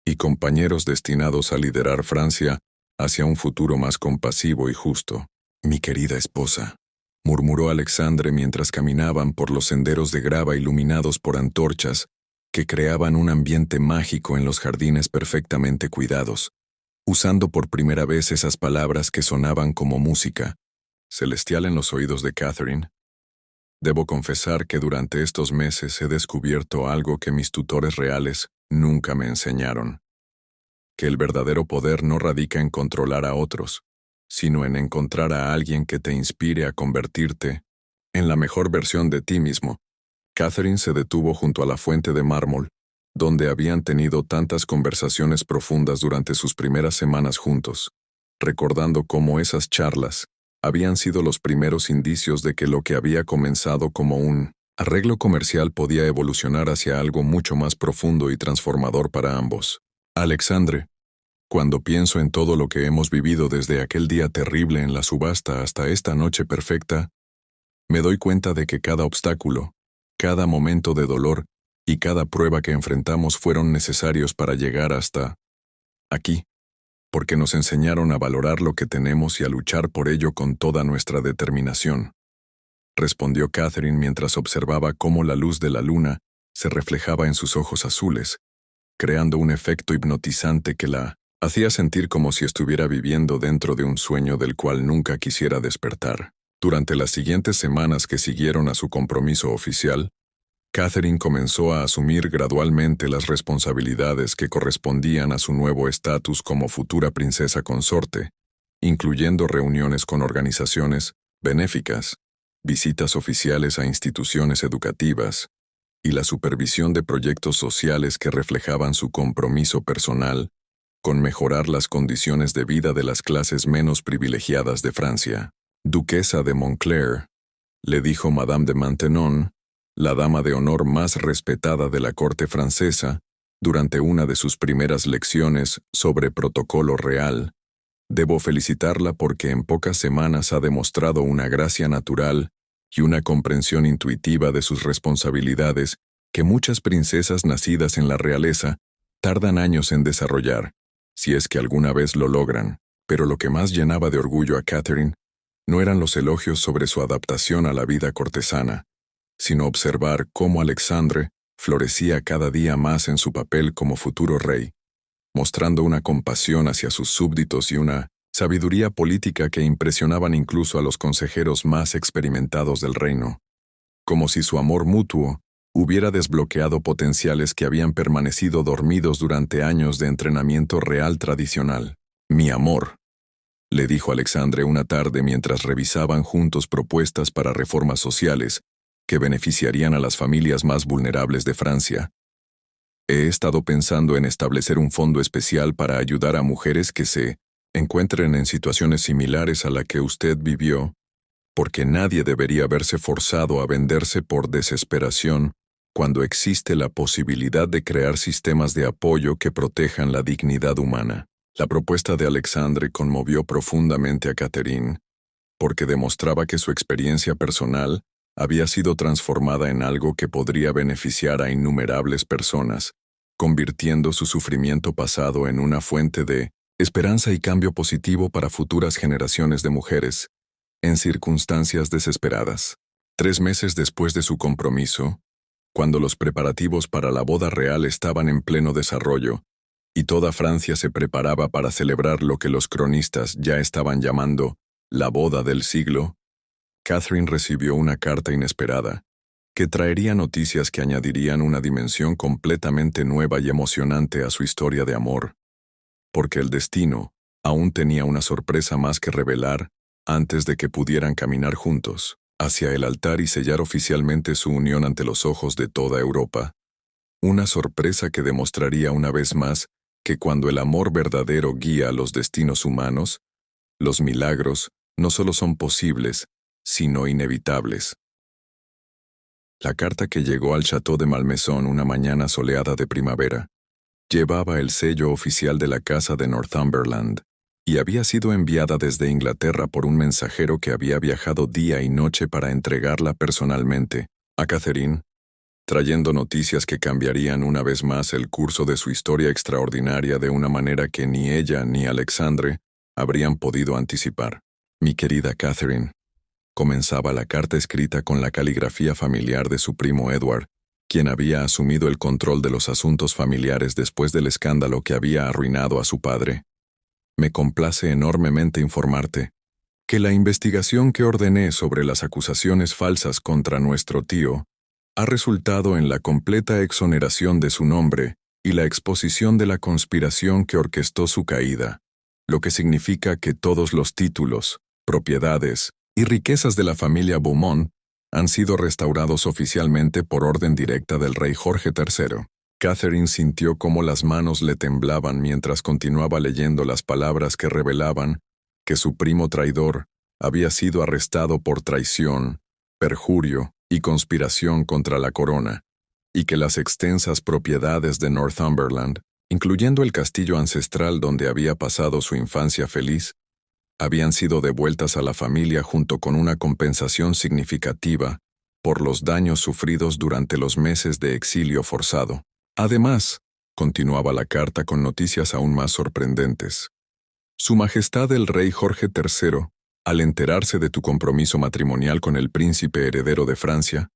y compañeros destinados a liderar Francia hacia un futuro más compasivo y justo. «Mi querida esposa», murmuró Alexandre mientras caminaban por los senderos de grava iluminados por antorchas que creaban un ambiente mágico en los jardines perfectamente cuidados, usando por primera vez esas palabras que sonaban como música, celestial en los oídos de Catherine. «Debo confesar que durante estos meses he descubierto algo que mis tutores reales nunca me enseñaron, que el verdadero poder no radica en controlar a otros, sino en encontrar a alguien que te inspire a convertirte en la mejor versión de ti mismo». Catherine se detuvo junto a la fuente de mármol, donde habían tenido tantas conversaciones profundas durante sus primeras semanas juntos, recordando cómo esas charlas habían sido los primeros indicios de que lo que había comenzado como un arreglo comercial podía evolucionar hacia algo mucho más profundo y transformador para ambos. «Alexandre, cuando pienso en todo lo que hemos vivido desde aquel día terrible en la subasta hasta esta noche perfecta, me doy cuenta de que cada obstáculo, cada momento de dolor y cada prueba que enfrentamos fueron necesarios para llegar hasta aquí, porque nos enseñaron a valorar lo que tenemos y a luchar por ello con toda nuestra determinación», respondió Catherine mientras observaba cómo la luz de la luna se reflejaba en sus ojos azules, creando un efecto hipnotizante que la hacía sentir como si estuviera viviendo dentro de un sueño del cual nunca quisiera despertar. Durante las siguientes semanas que siguieron a su compromiso oficial, Catherine comenzó a asumir gradualmente las responsabilidades que correspondían a su nuevo estatus como futura princesa consorte, incluyendo reuniones con organizaciones benéficas, visitas oficiales a instituciones educativas y la supervisión de proyectos sociales que reflejaban su compromiso personal con mejorar las condiciones de vida de las clases menos privilegiadas de Francia. «Duquesa de Montclair», le dijo Madame de Maintenon, la dama de honor más respetada de la corte francesa, durante una de sus primeras lecciones sobre protocolo real, «debo felicitarla porque en pocas semanas ha demostrado una gracia natural y una comprensión intuitiva de sus responsabilidades que muchas princesas nacidas en la realeza tardan años en desarrollar, si es que alguna vez lo logran». Pero lo que más llenaba de orgullo a Catherine no eran los elogios sobre su adaptación a la vida cortesana, sino observar cómo Alexandre florecía cada día más en su papel como futuro rey, mostrando una compasión hacia sus súbditos y una sabiduría política que impresionaban incluso a los consejeros más experimentados del reino, como si su amor mutuo hubiera desbloqueado potenciales que habían permanecido dormidos durante años de entrenamiento real tradicional. «Mi amor», le dijo Alexandre una tarde mientras revisaban juntos propuestas para reformas sociales que beneficiarían a las familias más vulnerables de Francia. «He estado pensando en establecer un fondo especial para ayudar a mujeres que se encuentren en situaciones similares a la que usted vivió, porque nadie debería verse forzado a venderse por desesperación cuando existe la posibilidad de crear sistemas de apoyo que protejan la dignidad humana». La propuesta de Alexandre conmovió profundamente a Catherine, porque demostraba que su experiencia personal había sido transformada en algo que podría beneficiar a innumerables personas, convirtiendo su sufrimiento pasado en una fuente de esperanza y cambio positivo para futuras generaciones de mujeres, en circunstancias desesperadas. 3 meses después de su compromiso, cuando los preparativos para la boda real estaban en pleno desarrollo, y toda Francia se preparaba para celebrar lo que los cronistas ya estaban llamando la boda del siglo, Catherine recibió una carta inesperada, que traería noticias que añadirían una dimensión completamente nueva y emocionante a su historia de amor, porque el destino aún tenía una sorpresa más que revelar antes de que pudieran caminar juntos hacia el altar y sellar oficialmente su unión ante los ojos de toda Europa. Una sorpresa que demostraría una vez más que cuando el amor verdadero guía los destinos humanos, los milagros no solo son posibles, sino inevitables. La carta que llegó al Château de Malmaison una mañana soleada de primavera llevaba el sello oficial de la Casa de Northumberland, y había sido enviada desde Inglaterra por un mensajero que había viajado día y noche para entregarla personalmente a Catherine, trayendo noticias que cambiarían una vez más el curso de su historia extraordinaria de una manera que ni ella ni Alexandre habrían podido anticipar. Mi querida Catherine, comenzaba la carta escrita con la caligrafía familiar de su primo Edward, quien había asumido el control de los asuntos familiares después del escándalo que había arruinado a su padre. Me complace enormemente informarte que la investigación que ordené sobre las acusaciones falsas contra nuestro tío ha resultado en la completa exoneración de su nombre y la exposición de la conspiración que orquestó su caída, lo que significa que todos los títulos, propiedades y riquezas de la familia Beaumont han sido restaurados oficialmente por orden directa del rey Jorge III. Catherine sintió cómo las manos le temblaban mientras continuaba leyendo las palabras que revelaban que su primo traidor había sido arrestado por traición, perjurio y conspiración contra la corona, y que las extensas propiedades de Northumberland, incluyendo el castillo ancestral donde había pasado su infancia feliz, habían sido devueltas a la familia junto con una compensación significativa por los daños sufridos durante los meses de exilio forzado. Además, continuaba la carta con noticias aún más sorprendentes. Su Majestad el Rey Jorge III, al enterarse de tu compromiso matrimonial con el príncipe heredero de Francia,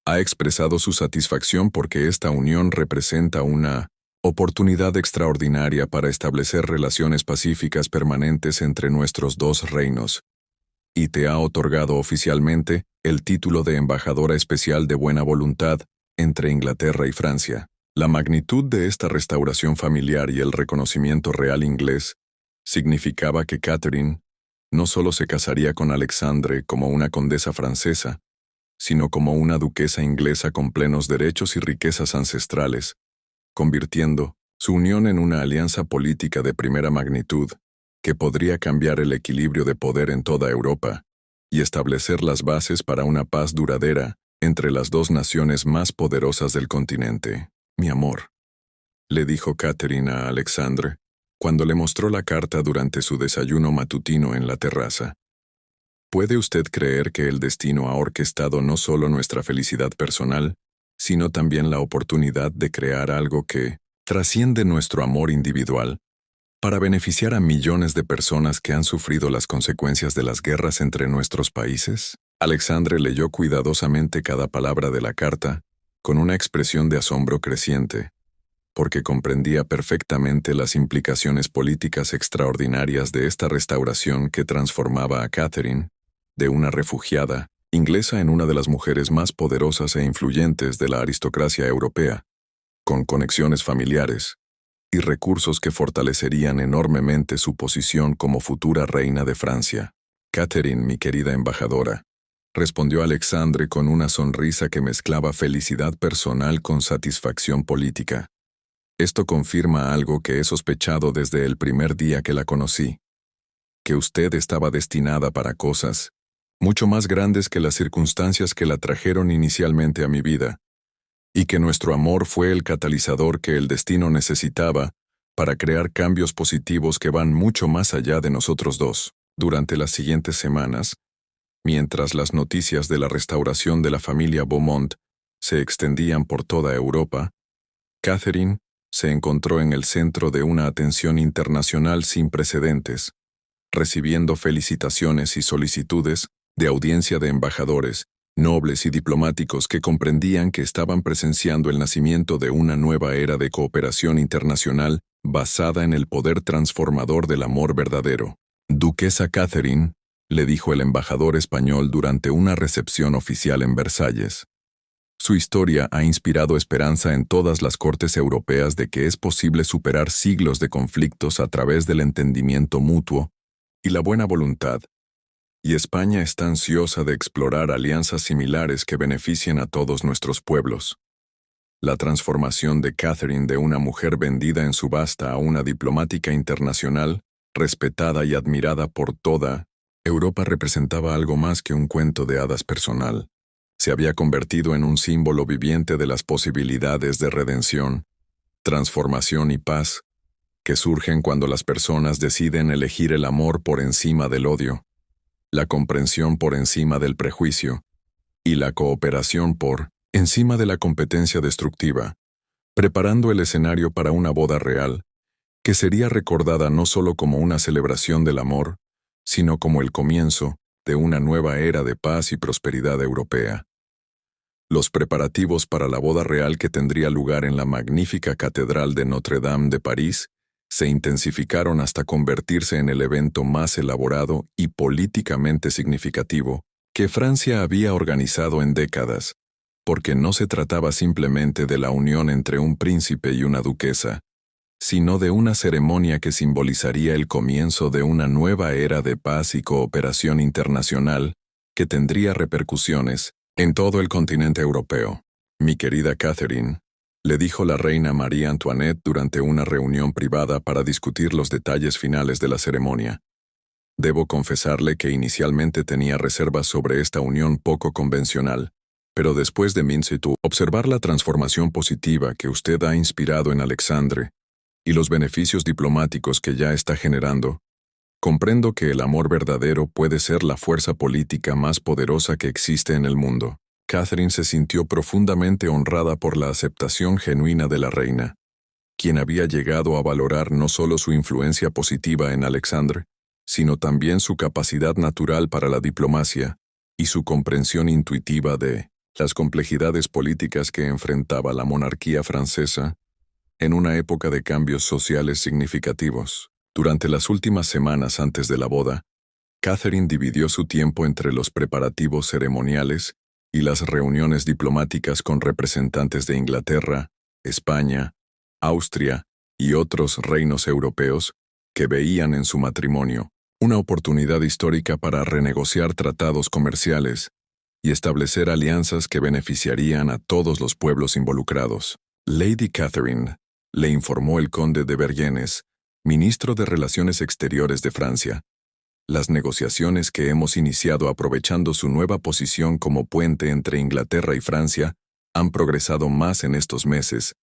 ha expresado su satisfacción porque esta unión representa una oportunidad extraordinaria para establecer relaciones pacíficas permanentes entre nuestros dos reinos, y te ha otorgado oficialmente el título de embajadora especial de buena voluntad entre Inglaterra y Francia. La magnitud de esta restauración familiar y el reconocimiento real inglés significaba que Catherine no solo se casaría con Alexandre como una condesa francesa, sino como una duquesa inglesa con plenos derechos y riquezas ancestrales, convirtiendo su unión en una alianza política de primera magnitud que podría cambiar el equilibrio de poder en toda Europa y establecer las bases para una paz duradera entre las dos naciones más poderosas del continente. Mi amor, le dijo Catherine a Alexandre cuando le mostró la carta durante su desayuno matutino en la terraza. ¿Puede usted creer que el destino ha orquestado no solo nuestra felicidad personal, sino también la oportunidad de crear algo que trasciende nuestro amor individual, para beneficiar a millones de personas que han sufrido las consecuencias de las guerras entre nuestros países? Alexandre leyó cuidadosamente cada palabra de la carta, con una expresión de asombro creciente, porque comprendía perfectamente las implicaciones políticas extraordinarias de esta restauración que transformaba a Catherine, de una refugiada inglesa, en una de las mujeres más poderosas e influyentes de la aristocracia europea, con conexiones familiares y recursos que fortalecerían enormemente su posición como futura reina de Francia. Catherine, mi querida embajadora, respondió Alexandre con una sonrisa que mezclaba felicidad personal con satisfacción política. Esto confirma algo que he sospechado desde el primer día que la conocí, que usted estaba destinada para cosas mucho más grandes que las circunstancias que la trajeron inicialmente a mi vida, y que nuestro amor fue el catalizador que el destino necesitaba para crear cambios positivos que van mucho más allá de nosotros dos. Durante las siguientes semanas, mientras las noticias de la restauración de la familia Beaumont se extendían por toda Europa, Catherine se encontró en el centro de una atención internacional sin precedentes, recibiendo felicitaciones y solicitudes de audiencia de embajadores, nobles y diplomáticos que comprendían que estaban presenciando el nacimiento de una nueva era de cooperación internacional basada en el poder transformador del amor verdadero. Duquesa Catherine, le dijo el embajador español durante una recepción oficial en Versalles. Su historia ha inspirado esperanza en todas las cortes europeas de que es posible superar siglos de conflictos a través del entendimiento mutuo y la buena voluntad, y España está ansiosa de explorar alianzas similares que beneficien a todos nuestros pueblos. La transformación de Catherine de una mujer vendida en subasta a una diplomática internacional, respetada y admirada por toda Europa, representaba algo más que un cuento de hadas personal. Se había convertido en un símbolo viviente de las posibilidades de redención, transformación y paz que surgen cuando las personas deciden elegir el amor por encima del odio, la comprensión por encima del prejuicio y la cooperación por encima de la competencia destructiva, preparando el escenario para una boda real, que sería recordada no solo como una celebración del amor, sino como el comienzo de una nueva era de paz y prosperidad europea. Los preparativos para la boda real que tendría lugar en la magnífica Catedral de Notre Dame de París se intensificaron hasta convertirse en el evento más elaborado y políticamente significativo que Francia había organizado en décadas, porque no se trataba simplemente de la unión entre un príncipe y una duquesa, sino de una ceremonia que simbolizaría el comienzo de una nueva era de paz y cooperación internacional que tendría repercusiones en todo el continente europeo. Mi querida Catherine, le dijo la reina María Antoinette durante una reunión privada para discutir los detalles finales de la ceremonia. Debo confesarle que inicialmente tenía reservas sobre esta unión poco convencional, pero después de observar la transformación positiva que usted ha inspirado en Alexandre y los beneficios diplomáticos que ya está generando, comprendo que el amor verdadero puede ser la fuerza política más poderosa que existe en el mundo. Catherine se sintió profundamente honrada por la aceptación genuina de la reina, quien había llegado a valorar no solo su influencia positiva en Alexandre, sino también su capacidad natural para la diplomacia y su comprensión intuitiva de las complejidades políticas que enfrentaba la monarquía francesa en una época de cambios sociales significativos. Durante las últimas semanas antes de la boda, Catherine dividió su tiempo entre los preparativos ceremoniales y las reuniones diplomáticas con representantes de Inglaterra, España, Austria y otros reinos europeos que veían en su matrimonio una oportunidad histórica para renegociar tratados comerciales y establecer alianzas que beneficiarían a todos los pueblos involucrados. Lady Catherine, le informó el conde de Vergennes, ministro de Relaciones Exteriores de Francia. Las negociaciones que hemos iniciado aprovechando su nueva posición como puente entre Inglaterra y Francia han progresado más en estos meses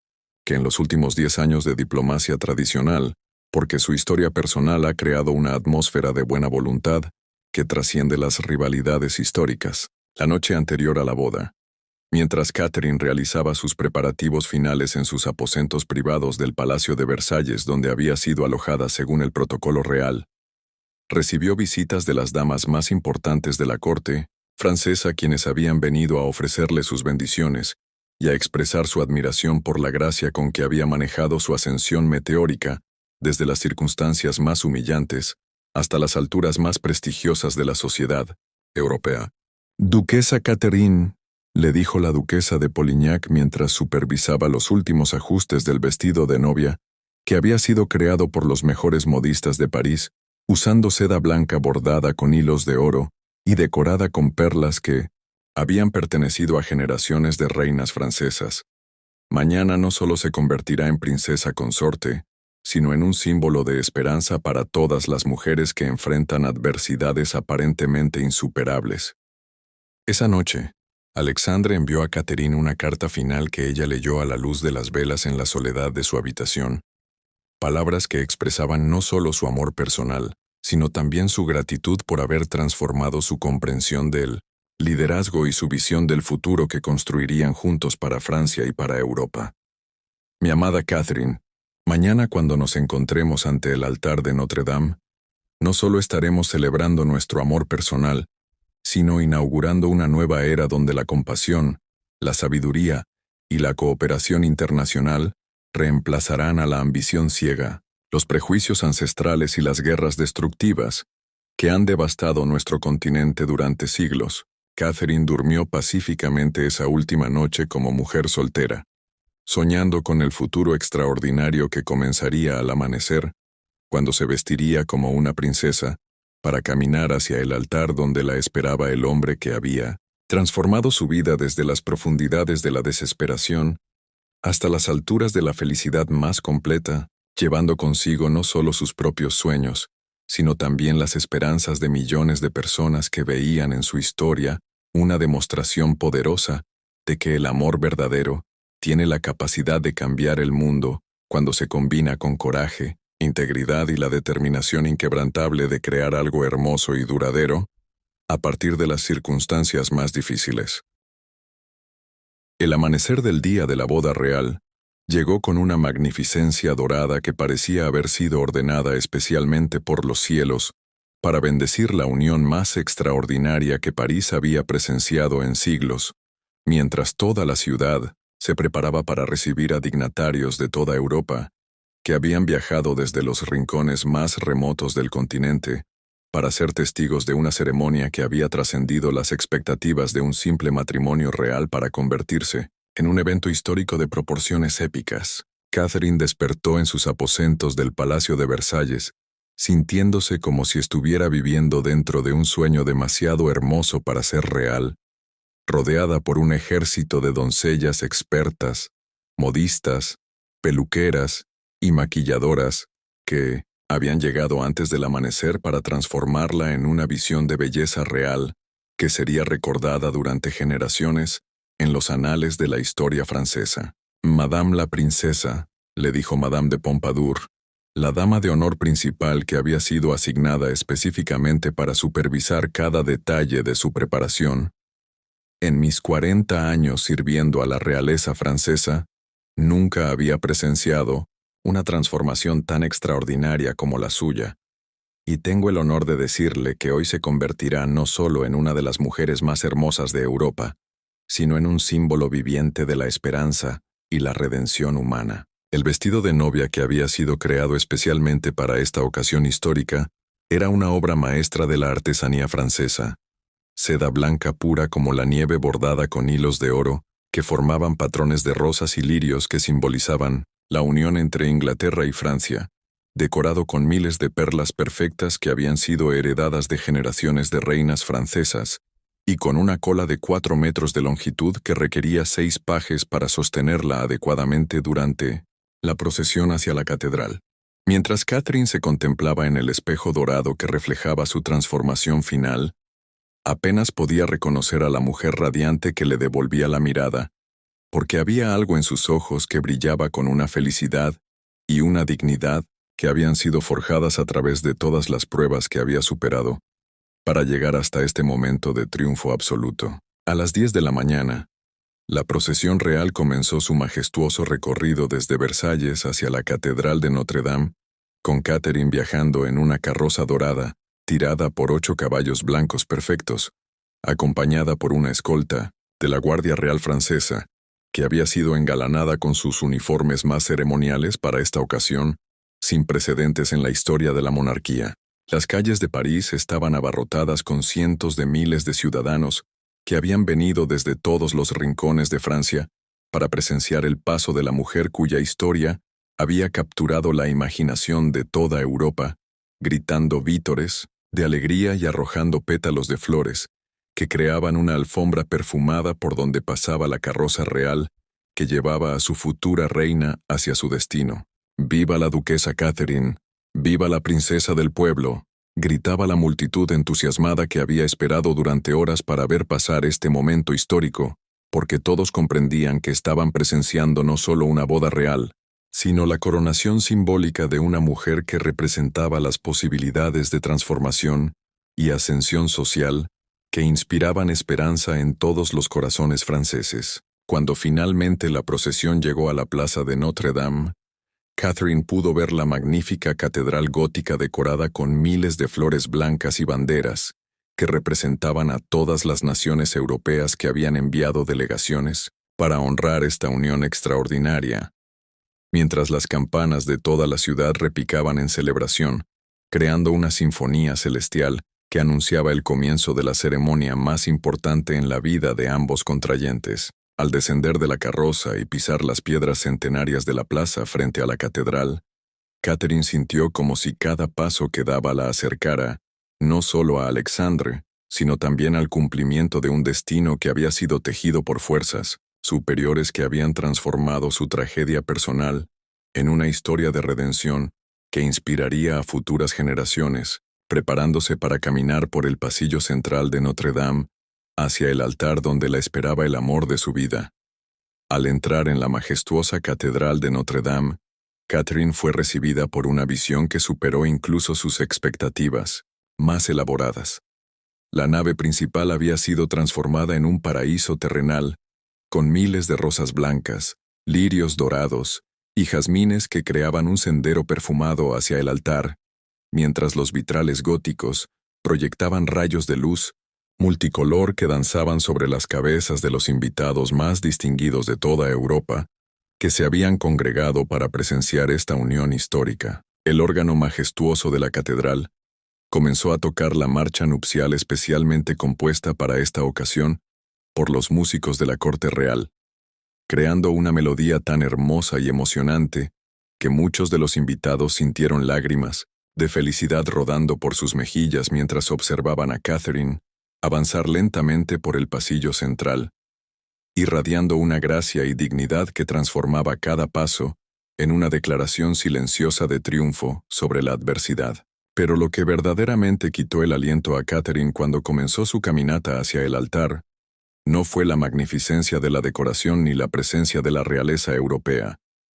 que en los últimos 10 años de diplomacia tradicional, porque su historia personal ha creado una atmósfera de buena voluntad que trasciende las rivalidades históricas. La noche anterior a la boda, mientras Catherine realizaba sus preparativos finales en sus aposentos privados del Palacio de Versalles, donde había sido alojada según el protocolo real, recibió visitas de las damas más importantes de la corte francesa, quienes habían venido a ofrecerle sus bendiciones y a expresar su admiración por la gracia con que había manejado su ascensión meteórica desde las circunstancias más humillantes hasta las alturas más prestigiosas de la sociedad europea. Duquesa Catherine, le dijo la duquesa de Polignac mientras supervisaba los últimos ajustes del vestido de novia, que había sido creado por los mejores modistas de París, usando seda blanca bordada con hilos de oro y decorada con perlas que habían pertenecido a generaciones de reinas francesas. Mañana no solo se convertirá en princesa consorte, sino en un símbolo de esperanza para todas las mujeres que enfrentan adversidades aparentemente insuperables. Esa noche, Alexandre envió a Catherine una carta final que ella leyó a la luz de las velas en la soledad de su habitación. Palabras que expresaban no solo su amor personal, sino también su gratitud por haber transformado su comprensión del liderazgo y su visión del futuro que construirían juntos para Francia y para Europa. Mi amada Catherine, mañana cuando nos encontremos ante el altar de Notre Dame, no solo estaremos celebrando nuestro amor personal, sino inaugurando una nueva era donde la compasión, la sabiduría y la cooperación internacional reemplazarán a la ambición ciega, los prejuicios ancestrales y las guerras destructivas que han devastado nuestro continente durante siglos. Catherine durmió pacíficamente esa última noche como mujer soltera, soñando con el futuro extraordinario que comenzaría al amanecer, cuando se vestiría como una princesa para caminar hacia el altar donde la esperaba el hombre que había transformado su vida desde las profundidades de la desesperación hasta las alturas de la felicidad más completa, llevando consigo no solo sus propios sueños, sino también las esperanzas de millones de personas que veían en su historia una demostración poderosa de que el amor verdadero tiene la capacidad de cambiar el mundo cuando se combina con coraje, integridad y la determinación inquebrantable de crear algo hermoso y duradero a partir de las circunstancias más difíciles. El amanecer del día de la boda real llegó con una magnificencia dorada que parecía haber sido ordenada especialmente por los cielos para bendecir la unión más extraordinaria que París había presenciado en siglos, mientras toda la ciudad se preparaba para recibir a dignatarios de toda Europa, que habían viajado desde los rincones más remotos del continente, para ser testigos de una ceremonia que había trascendido las expectativas de un simple matrimonio real para convertirse en un evento histórico de proporciones épicas. Catherine despertó en sus aposentos del Palacio de Versalles, sintiéndose como si estuviera viviendo dentro de un sueño demasiado hermoso para ser real, rodeada por un ejército de doncellas expertas, modistas, peluqueras y maquilladoras que habían llegado antes del amanecer para transformarla en una visión de belleza real que sería recordada durante generaciones en los anales de la historia francesa. Madame la princesa, le dijo Madame de Pompadour, la dama de honor principal que había sido asignada específicamente para supervisar cada detalle de su preparación. En mis 40 años sirviendo a la realeza francesa, nunca había presenciado una transformación tan extraordinaria como la suya, y tengo el honor de decirle que hoy se convertirá no solo en una de las mujeres más hermosas de Europa, sino en un símbolo viviente de la esperanza y la redención humana. El vestido de novia que había sido creado especialmente para esta ocasión histórica era una obra maestra de la artesanía francesa, seda blanca pura como la nieve bordada con hilos de oro que formaban patrones de rosas y lirios que simbolizaban la unión entre Inglaterra y Francia, decorado con miles de perlas perfectas que habían sido heredadas de generaciones de reinas francesas, y con una cola de 4 metros de longitud que requería 6 pajes para sostenerla adecuadamente durante la procesión hacia la catedral. Mientras Catherine se contemplaba en el espejo dorado que reflejaba su transformación final, apenas podía reconocer a la mujer radiante que le devolvía la mirada, porque había algo en sus ojos que brillaba con una felicidad y una dignidad que habían sido forjadas a través de todas las pruebas que había superado, para llegar hasta este momento de triunfo absoluto. A las 10 de la mañana, la procesión real comenzó su majestuoso recorrido desde Versalles hacia la Catedral de Notre Dame, con Catherine viajando en una carroza dorada, tirada por 8 caballos blancos perfectos, acompañada por una escolta de la Guardia Real Francesa, que había sido engalanada con sus uniformes más ceremoniales para esta ocasión, sin precedentes en la historia de la monarquía. Las calles de París estaban abarrotadas con cientos de miles de ciudadanos que habían venido desde todos los rincones de Francia para presenciar el paso de la mujer cuya historia había capturado la imaginación de toda Europa, gritando vítores de alegría y arrojando pétalos de flores, que creaban una alfombra perfumada por donde pasaba la carroza real que llevaba a su futura reina hacia su destino. ¡Viva la duquesa Catherine! ¡Viva la princesa del pueblo!, gritaba la multitud entusiasmada que había esperado durante horas para ver pasar este momento histórico, porque todos comprendían que estaban presenciando no solo una boda real, sino la coronación simbólica de una mujer que representaba las posibilidades de transformación y ascensión social que inspiraban esperanza en todos los corazones franceses. Cuando finalmente la procesión llegó a la plaza de Notre Dame, Catherine pudo ver la magnífica catedral gótica decorada con miles de flores blancas y banderas, que representaban a todas las naciones europeas que habían enviado delegaciones para honrar esta unión extraordinaria, mientras las campanas de toda la ciudad repicaban en celebración, creando una sinfonía celestial que anunciaba el comienzo de la ceremonia más importante en la vida de ambos contrayentes. Al descender de la carroza y pisar las piedras centenarias de la plaza frente a la catedral, Catherine sintió como si cada paso que daba la acercara, no solo a Alexandre, sino también al cumplimiento de un destino que había sido tejido por fuerzas superiores que habían transformado su tragedia personal en una historia de redención que inspiraría a futuras generaciones, preparándose para caminar por el pasillo central de Notre Dame hacia el altar donde la esperaba el amor de su vida. Al entrar en la majestuosa catedral de Notre Dame, Catherine fue recibida por una visión que superó incluso sus expectativas, más elaboradas. La nave principal había sido transformada en un paraíso terrenal, con miles de rosas blancas, lirios dorados y jazmines que creaban un sendero perfumado hacia el altar, mientras los vitrales góticos proyectaban rayos de luz multicolor que danzaban sobre las cabezas de los invitados más distinguidos de toda Europa, que se habían congregado para presenciar esta unión histórica. El órgano majestuoso de la catedral comenzó a tocar la marcha nupcial especialmente compuesta para esta ocasión por los músicos de la corte real, creando una melodía tan hermosa y emocionante que muchos de los invitados sintieron lágrimas de felicidad rodando por sus mejillas mientras observaban a Catherine avanzar lentamente por el pasillo central, irradiando una gracia y dignidad que transformaba cada paso en una declaración silenciosa de triunfo sobre la adversidad. Pero lo que verdaderamente quitó el aliento a Catherine cuando comenzó su caminata hacia el altar no fue la magnificencia de la decoración ni la presencia de la realeza europea,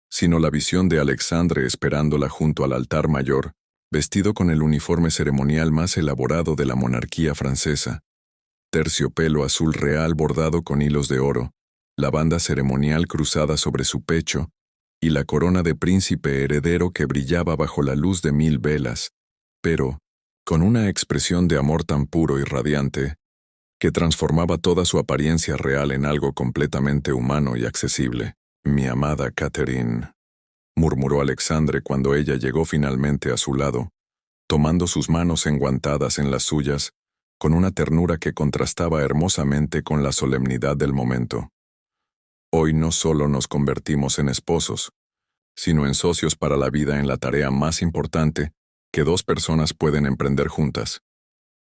sino la visión de Alexandre esperándola junto al altar mayor, vestido con el uniforme ceremonial más elaborado de la monarquía francesa. Terciopelo azul real bordado con hilos de oro, la banda ceremonial cruzada sobre su pecho, y la corona de príncipe heredero que brillaba bajo la luz de 1000 velas, pero, con una expresión de amor tan puro y radiante, que transformaba toda su apariencia real en algo completamente humano y accesible. «Mi amada Catherine», murmuró Alexandre cuando ella llegó finalmente a su lado, tomando sus manos enguantadas en las suyas, con una ternura que contrastaba hermosamente con la solemnidad del momento. Hoy no solo nos convertimos en esposos, sino en socios para la vida en la tarea más importante que dos personas pueden emprender juntas: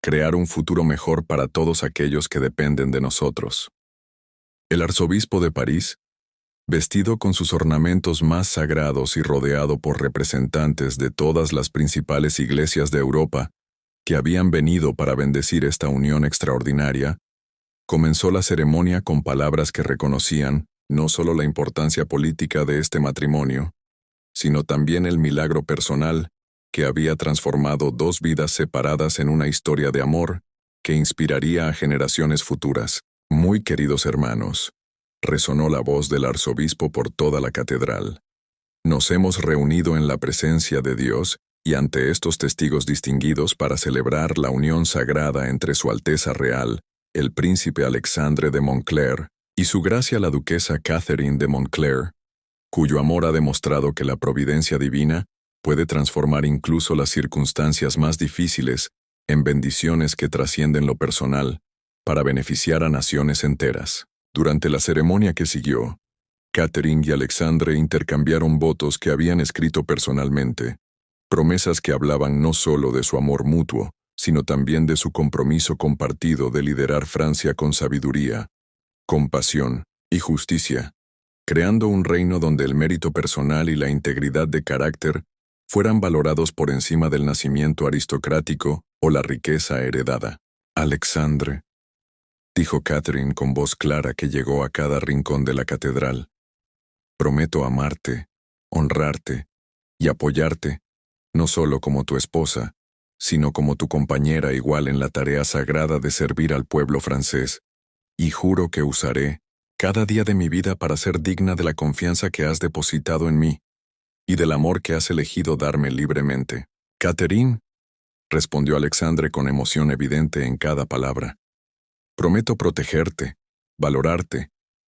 crear un futuro mejor para todos aquellos que dependen de nosotros. El arzobispo de París, vestido con sus ornamentos más sagrados y rodeado por representantes de todas las principales iglesias de Europa, que habían venido para bendecir esta unión extraordinaria, comenzó la ceremonia con palabras que reconocían no solo la importancia política de este matrimonio, sino también el milagro personal que había transformado dos vidas separadas en una historia de amor que inspiraría a generaciones futuras. Muy queridos hermanos, resonó la voz del arzobispo por toda la catedral. Nos hemos reunido en la presencia de Dios y ante estos testigos distinguidos para celebrar la unión sagrada entre Su Alteza Real, el príncipe Alexandre de Montclair, y su gracia la duquesa Catherine de Montclair, cuyo amor ha demostrado que la providencia divina puede transformar incluso las circunstancias más difíciles en bendiciones que trascienden lo personal, para beneficiar a naciones enteras. Durante la ceremonia que siguió, Catherine y Alexandre intercambiaron votos que habían escrito personalmente, promesas que hablaban no solo de su amor mutuo, sino también de su compromiso compartido de liderar Francia con sabiduría, compasión y justicia, creando un reino donde el mérito personal y la integridad de carácter fueran valorados por encima del nacimiento aristocrático o la riqueza heredada. «Alexandre», dijo Catherine con voz clara que llegó a cada rincón de la catedral, «prometo amarte, honrarte y apoyarte, no solo como tu esposa, sino como tu compañera igual en la tarea sagrada de servir al pueblo francés, y juro que usaré cada día de mi vida para ser digna de la confianza que has depositado en mí y del amor que has elegido darme libremente». «Catherine», respondió Alexandre con emoción evidente en cada palabra, «prometo protegerte, valorarte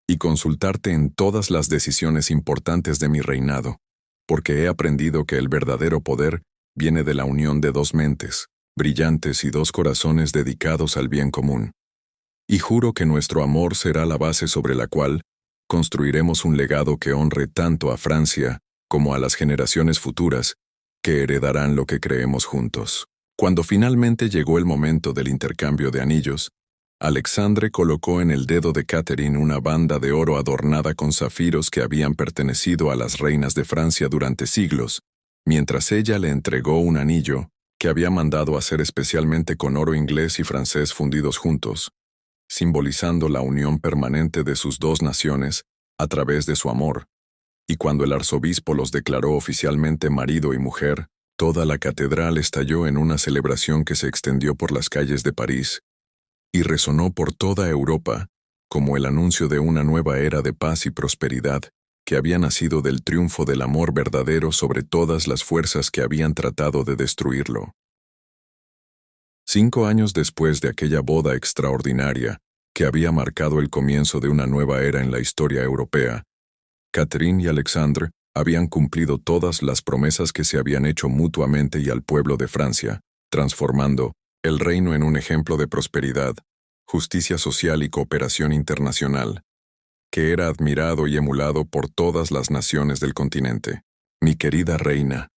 y consultarte en todas las decisiones importantes de mi reinado, porque he aprendido que el verdadero poder viene de la unión de dos mentes brillantes y dos corazones dedicados al bien común. Y juro que nuestro amor será la base sobre la cual construiremos un legado que honre tanto a Francia como a las generaciones futuras que heredarán lo que creemos juntos». Cuando finalmente llegó el momento del intercambio de anillos, Alexandre colocó en el dedo de Catherine una banda de oro adornada con zafiros que habían pertenecido a las reinas de Francia durante siglos, mientras ella le entregó un anillo que había mandado hacer especialmente con oro inglés y francés fundidos juntos, simbolizando la unión permanente de sus dos naciones a través de su amor, y cuando el arzobispo los declaró oficialmente marido y mujer, toda la catedral estalló en una celebración que se extendió por las calles de París y resonó por toda Europa como el anuncio de una nueva era de paz y prosperidad que había nacido del triunfo del amor verdadero sobre todas las fuerzas que habían tratado de destruirlo. 5 años después de aquella boda extraordinaria que había marcado el comienzo de una nueva era en la historia europea, Catherine y Alexandre habían cumplido todas las promesas que se habían hecho mutuamente y al pueblo de Francia, transformando el reino en un ejemplo de prosperidad, justicia social y cooperación internacional, que era admirado y emulado por todas las naciones del continente. «Mi querida reina»,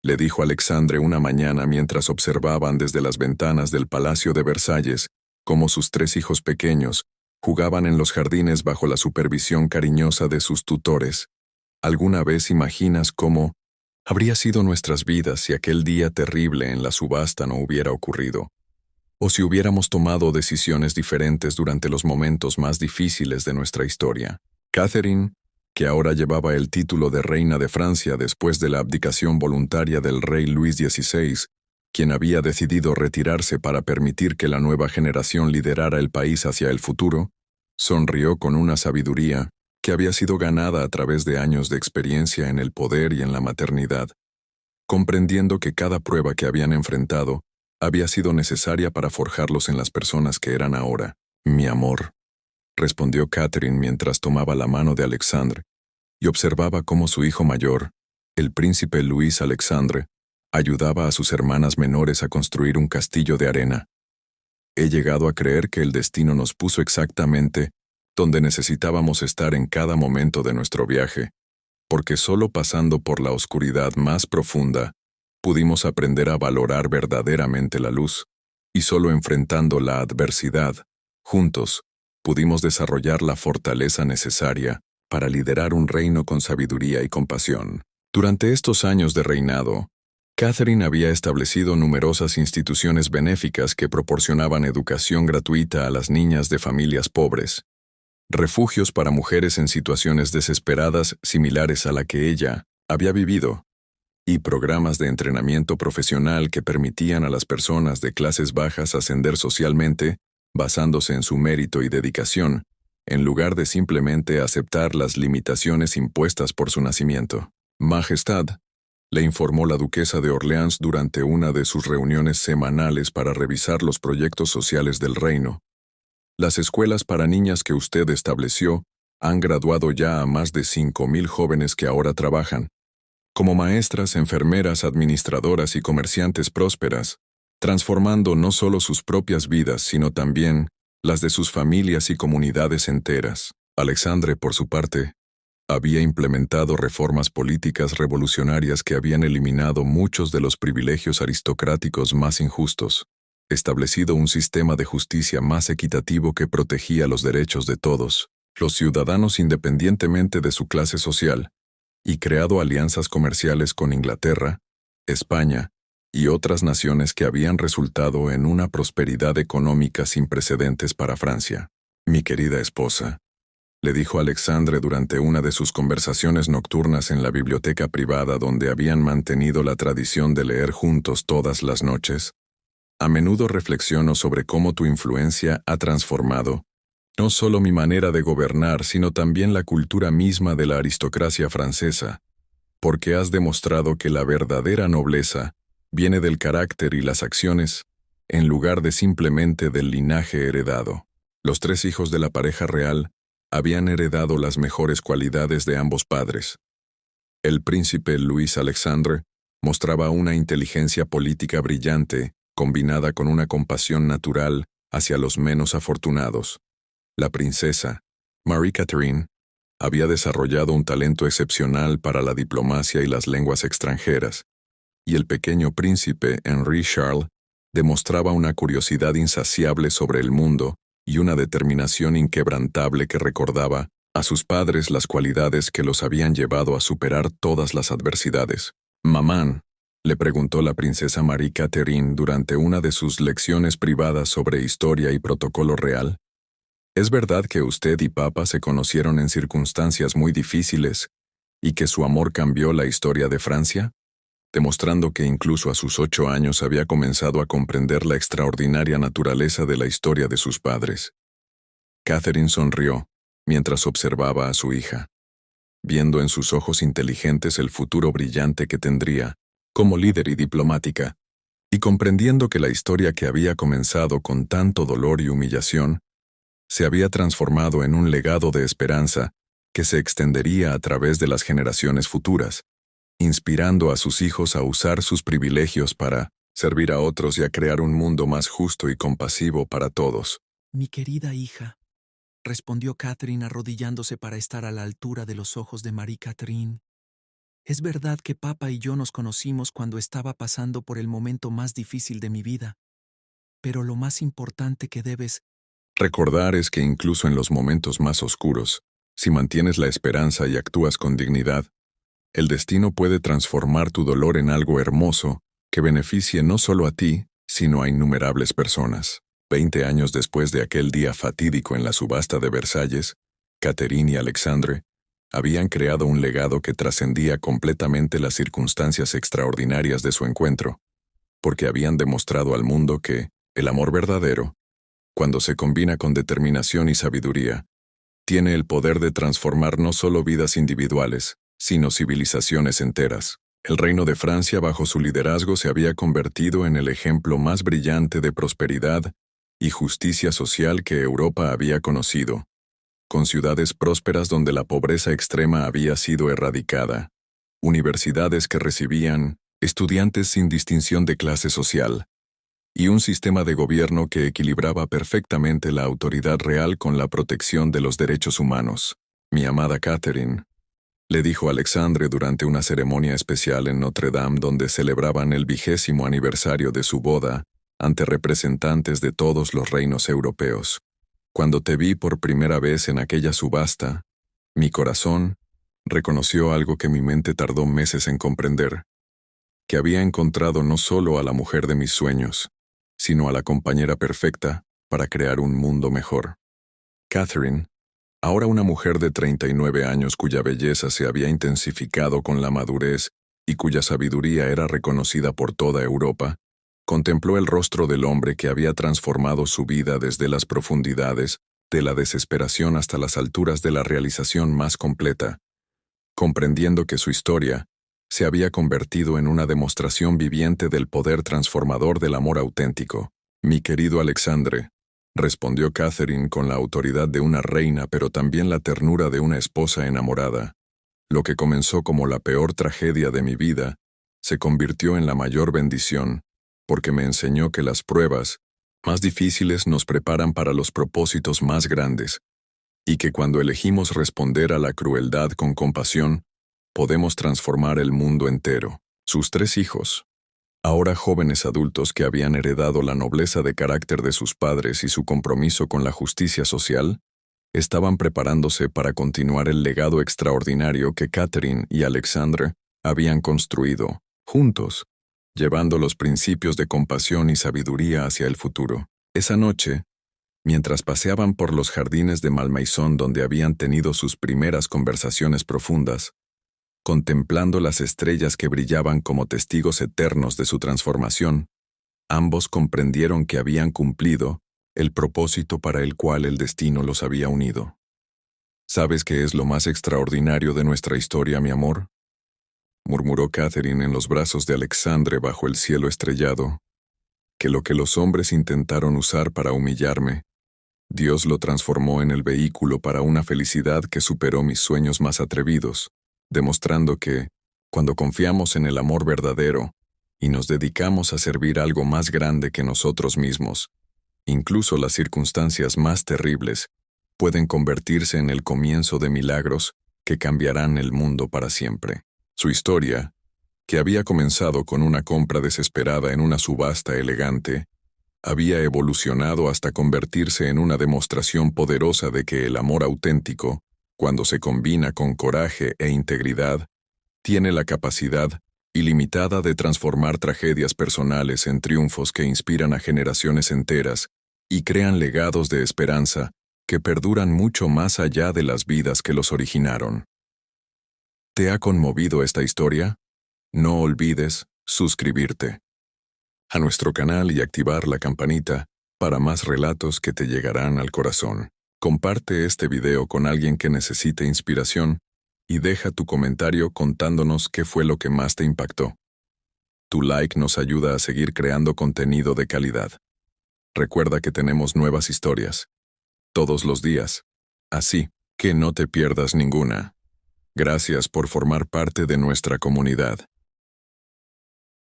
le dijo Alexandre una mañana mientras observaban desde las ventanas del Palacio de Versalles cómo sus 3 hijos pequeños jugaban en los jardines bajo la supervisión cariñosa de sus tutores. ¿Alguna vez imaginas cómo habría sido nuestras vidas si aquel día terrible en la subasta no hubiera ocurrido? O si hubiéramos tomado decisiones diferentes durante los momentos más difíciles de nuestra historia. Catherine, que ahora llevaba el título de reina de Francia después de la abdicación voluntaria del rey Luis XVI, quien había decidido retirarse para permitir que la nueva generación liderara el país hacia el futuro, sonrió con una sabiduría que había sido ganada a través de años de experiencia en el poder y en la maternidad, comprendiendo que cada prueba que habían enfrentado había sido necesaria para forjarlos en las personas que eran ahora. «Mi amor», respondió Catherine mientras tomaba la mano de Alexandre y observaba cómo su hijo mayor, el príncipe Luis Alexandre, ayudaba a sus hermanas menores a construir un castillo de arena. «He llegado a creer que el destino nos puso exactamente donde necesitábamos estar en cada momento de nuestro viaje, porque solo pasando por la oscuridad más profunda pudimos aprender a valorar verdaderamente la luz, y solo enfrentando la adversidad, juntos, pudimos desarrollar la fortaleza necesaria para liderar un reino con sabiduría y compasión». Durante estos años de reinado, Catherine había establecido numerosas instituciones benéficas que proporcionaban educación gratuita a las niñas de familias pobres, refugios para mujeres en situaciones desesperadas similares a la que ella había vivido, y programas de entrenamiento profesional que permitían a las personas de clases bajas ascender socialmente basándose en su mérito y dedicación, en lugar de simplemente aceptar las limitaciones impuestas por su nacimiento. «Majestad», le informó la duquesa de Orleans durante una de sus reuniones semanales para revisar los proyectos sociales del reino, «las escuelas para niñas que usted estableció han graduado ya a más de 5,000 jóvenes que ahora trabajan como maestras, enfermeras, administradoras y comerciantes prósperas, transformando no solo sus propias vidas, sino también las de sus familias y comunidades enteras». Alexandre, por su parte, había implementado reformas políticas revolucionarias que habían eliminado muchos de los privilegios aristocráticos más injustos, establecido un sistema de justicia más equitativo que protegía los derechos de todos los ciudadanos independientemente de su clase social, y creado alianzas comerciales con Inglaterra, España y otras naciones que habían resultado en una prosperidad económica sin precedentes para Francia. «Mi querida esposa», le dijo Alexandre durante una de sus conversaciones nocturnas en la biblioteca privada donde habían mantenido la tradición de leer juntos todas las noches, «a menudo reflexiono sobre cómo tu influencia ha transformado no solo mi manera de gobernar, sino también la cultura misma de la aristocracia francesa, porque has demostrado que la verdadera nobleza viene del carácter y las acciones, en lugar de simplemente del linaje heredado». Los 3 hijos de la pareja real habían heredado las mejores cualidades de ambos padres. El príncipe Luis Alexandre mostraba una inteligencia política brillante, combinada con una compasión natural hacia los menos afortunados. La princesa, Marie-Catherine, había desarrollado un talento excepcional para la diplomacia y las lenguas extranjeras, y el pequeño príncipe Henri Charles demostraba una curiosidad insaciable sobre el mundo y una determinación inquebrantable que recordaba a sus padres las cualidades que los habían llevado a superar todas las adversidades. «Mamán», le preguntó la princesa Marie-Catherine durante una de sus lecciones privadas sobre historia y protocolo real, «¿es verdad que usted y papá se conocieron en circunstancias muy difíciles y que su amor cambió la historia de Francia, demostrando que incluso a sus 8 años había comenzado a comprender la extraordinaria naturaleza de la historia de sus padres. Catherine sonrió mientras observaba a su hija, viendo en sus ojos inteligentes el futuro brillante que tendría como líder y diplomática, y comprendiendo que la historia que había comenzado con tanto dolor y humillación se había transformado en un legado de esperanza que se extendería a través de las generaciones futuras, inspirando a sus hijos a usar sus privilegios para servir a otros y a crear un mundo más justo y compasivo para todos. Mi querida hija, respondió Catherine arrodillándose para estar a la altura de los ojos de Marie Catherine. Es verdad que papá y yo nos conocimos cuando estaba pasando por el momento más difícil de mi vida, pero lo más importante que debes Recordar es que incluso en los momentos más oscuros, si mantienes la esperanza y actúas con dignidad, el destino puede transformar tu dolor en algo hermoso que beneficie no solo a ti, sino a innumerables personas. 20 años después de aquel día fatídico en la subasta de Versalles, Catherine y Alexandre habían creado un legado que trascendía completamente las circunstancias extraordinarias de su encuentro, porque habían demostrado al mundo que el amor verdadero, cuando se combina con determinación y sabiduría, tiene el poder de transformar no solo vidas individuales, sino civilizaciones enteras. El reino de Francia bajo su liderazgo se había convertido en el ejemplo más brillante de prosperidad y justicia social que Europa había conocido, con ciudades prósperas donde la pobreza extrema había sido erradicada, universidades que recibían estudiantes sin distinción de clase social, y un sistema de gobierno que equilibraba perfectamente la autoridad real con la protección de los derechos humanos. Mi amada Catherine, le dijo Alexandre durante una ceremonia especial en Notre Dame donde celebraban el 20º aniversario de su boda ante representantes de todos los reinos europeos. Cuando te vi por primera vez en aquella subasta, mi corazón reconoció algo que mi mente tardó meses en comprender, que había encontrado no solo a la mujer de mis sueños, sino a la compañera perfecta para crear un mundo mejor. Catherine, ahora una mujer de 39 años cuya belleza se había intensificado con la madurez y cuya sabiduría era reconocida por toda Europa, contempló el rostro del hombre que había transformado su vida desde las profundidades de la desesperación hasta las alturas de la realización más completa, comprendiendo que su historia se había convertido en una demostración viviente del poder transformador del amor auténtico. Mi querido Alexandre, respondió Catherine con la autoridad de una reina pero también la ternura de una esposa enamorada. Lo que comenzó como la peor tragedia de mi vida se convirtió en la mayor bendición, porque me enseñó que las pruebas más difíciles nos preparan para los propósitos más grandes, y que cuando elegimos responder a la crueldad con compasión, podemos transformar el mundo entero. Sus 3 hijos, ahora jóvenes adultos que habían heredado la nobleza de carácter de sus padres y su compromiso con la justicia social, estaban preparándose para continuar el legado extraordinario que Catherine y Alexandre habían construido, juntos, llevando los principios de compasión y sabiduría hacia el futuro. Esa noche, mientras paseaban por los jardines de Malmaison donde habían tenido sus primeras conversaciones profundas, contemplando las estrellas que brillaban como testigos eternos de su transformación, ambos comprendieron que habían cumplido el propósito para el cual el destino los había unido. ¿Sabes qué es lo más extraordinario de nuestra historia, mi amor?, murmuró Catherine en los brazos de Alexandre bajo el cielo estrellado, que lo que los hombres intentaron usar para humillarme, Dios lo transformó en el vehículo para una felicidad que superó mis sueños más atrevidos, demostrando que, cuando confiamos en el amor verdadero y nos dedicamos a servir algo más grande que nosotros mismos, incluso las circunstancias más terribles pueden convertirse en el comienzo de milagros que cambiarán el mundo para siempre. Su historia, que había comenzado con una compra desesperada en una subasta elegante, había evolucionado hasta convertirse en una demostración poderosa de que el amor auténtico, cuando se combina con coraje e integridad, tiene la capacidad ilimitada de transformar tragedias personales en triunfos que inspiran a generaciones enteras y crean legados de esperanza que perduran mucho más allá de las vidas que los originaron. ¿Te ha conmovido esta historia? No olvides suscribirte a nuestro canal y activar la campanita para más relatos que te llegarán al corazón. Comparte este video con alguien que necesite inspiración y deja tu comentario contándonos qué fue lo que más te impactó. Tu like nos ayuda a seguir creando contenido de calidad. Recuerda que tenemos nuevas historias todos los días, así que no te pierdas ninguna. Gracias por formar parte de nuestra comunidad.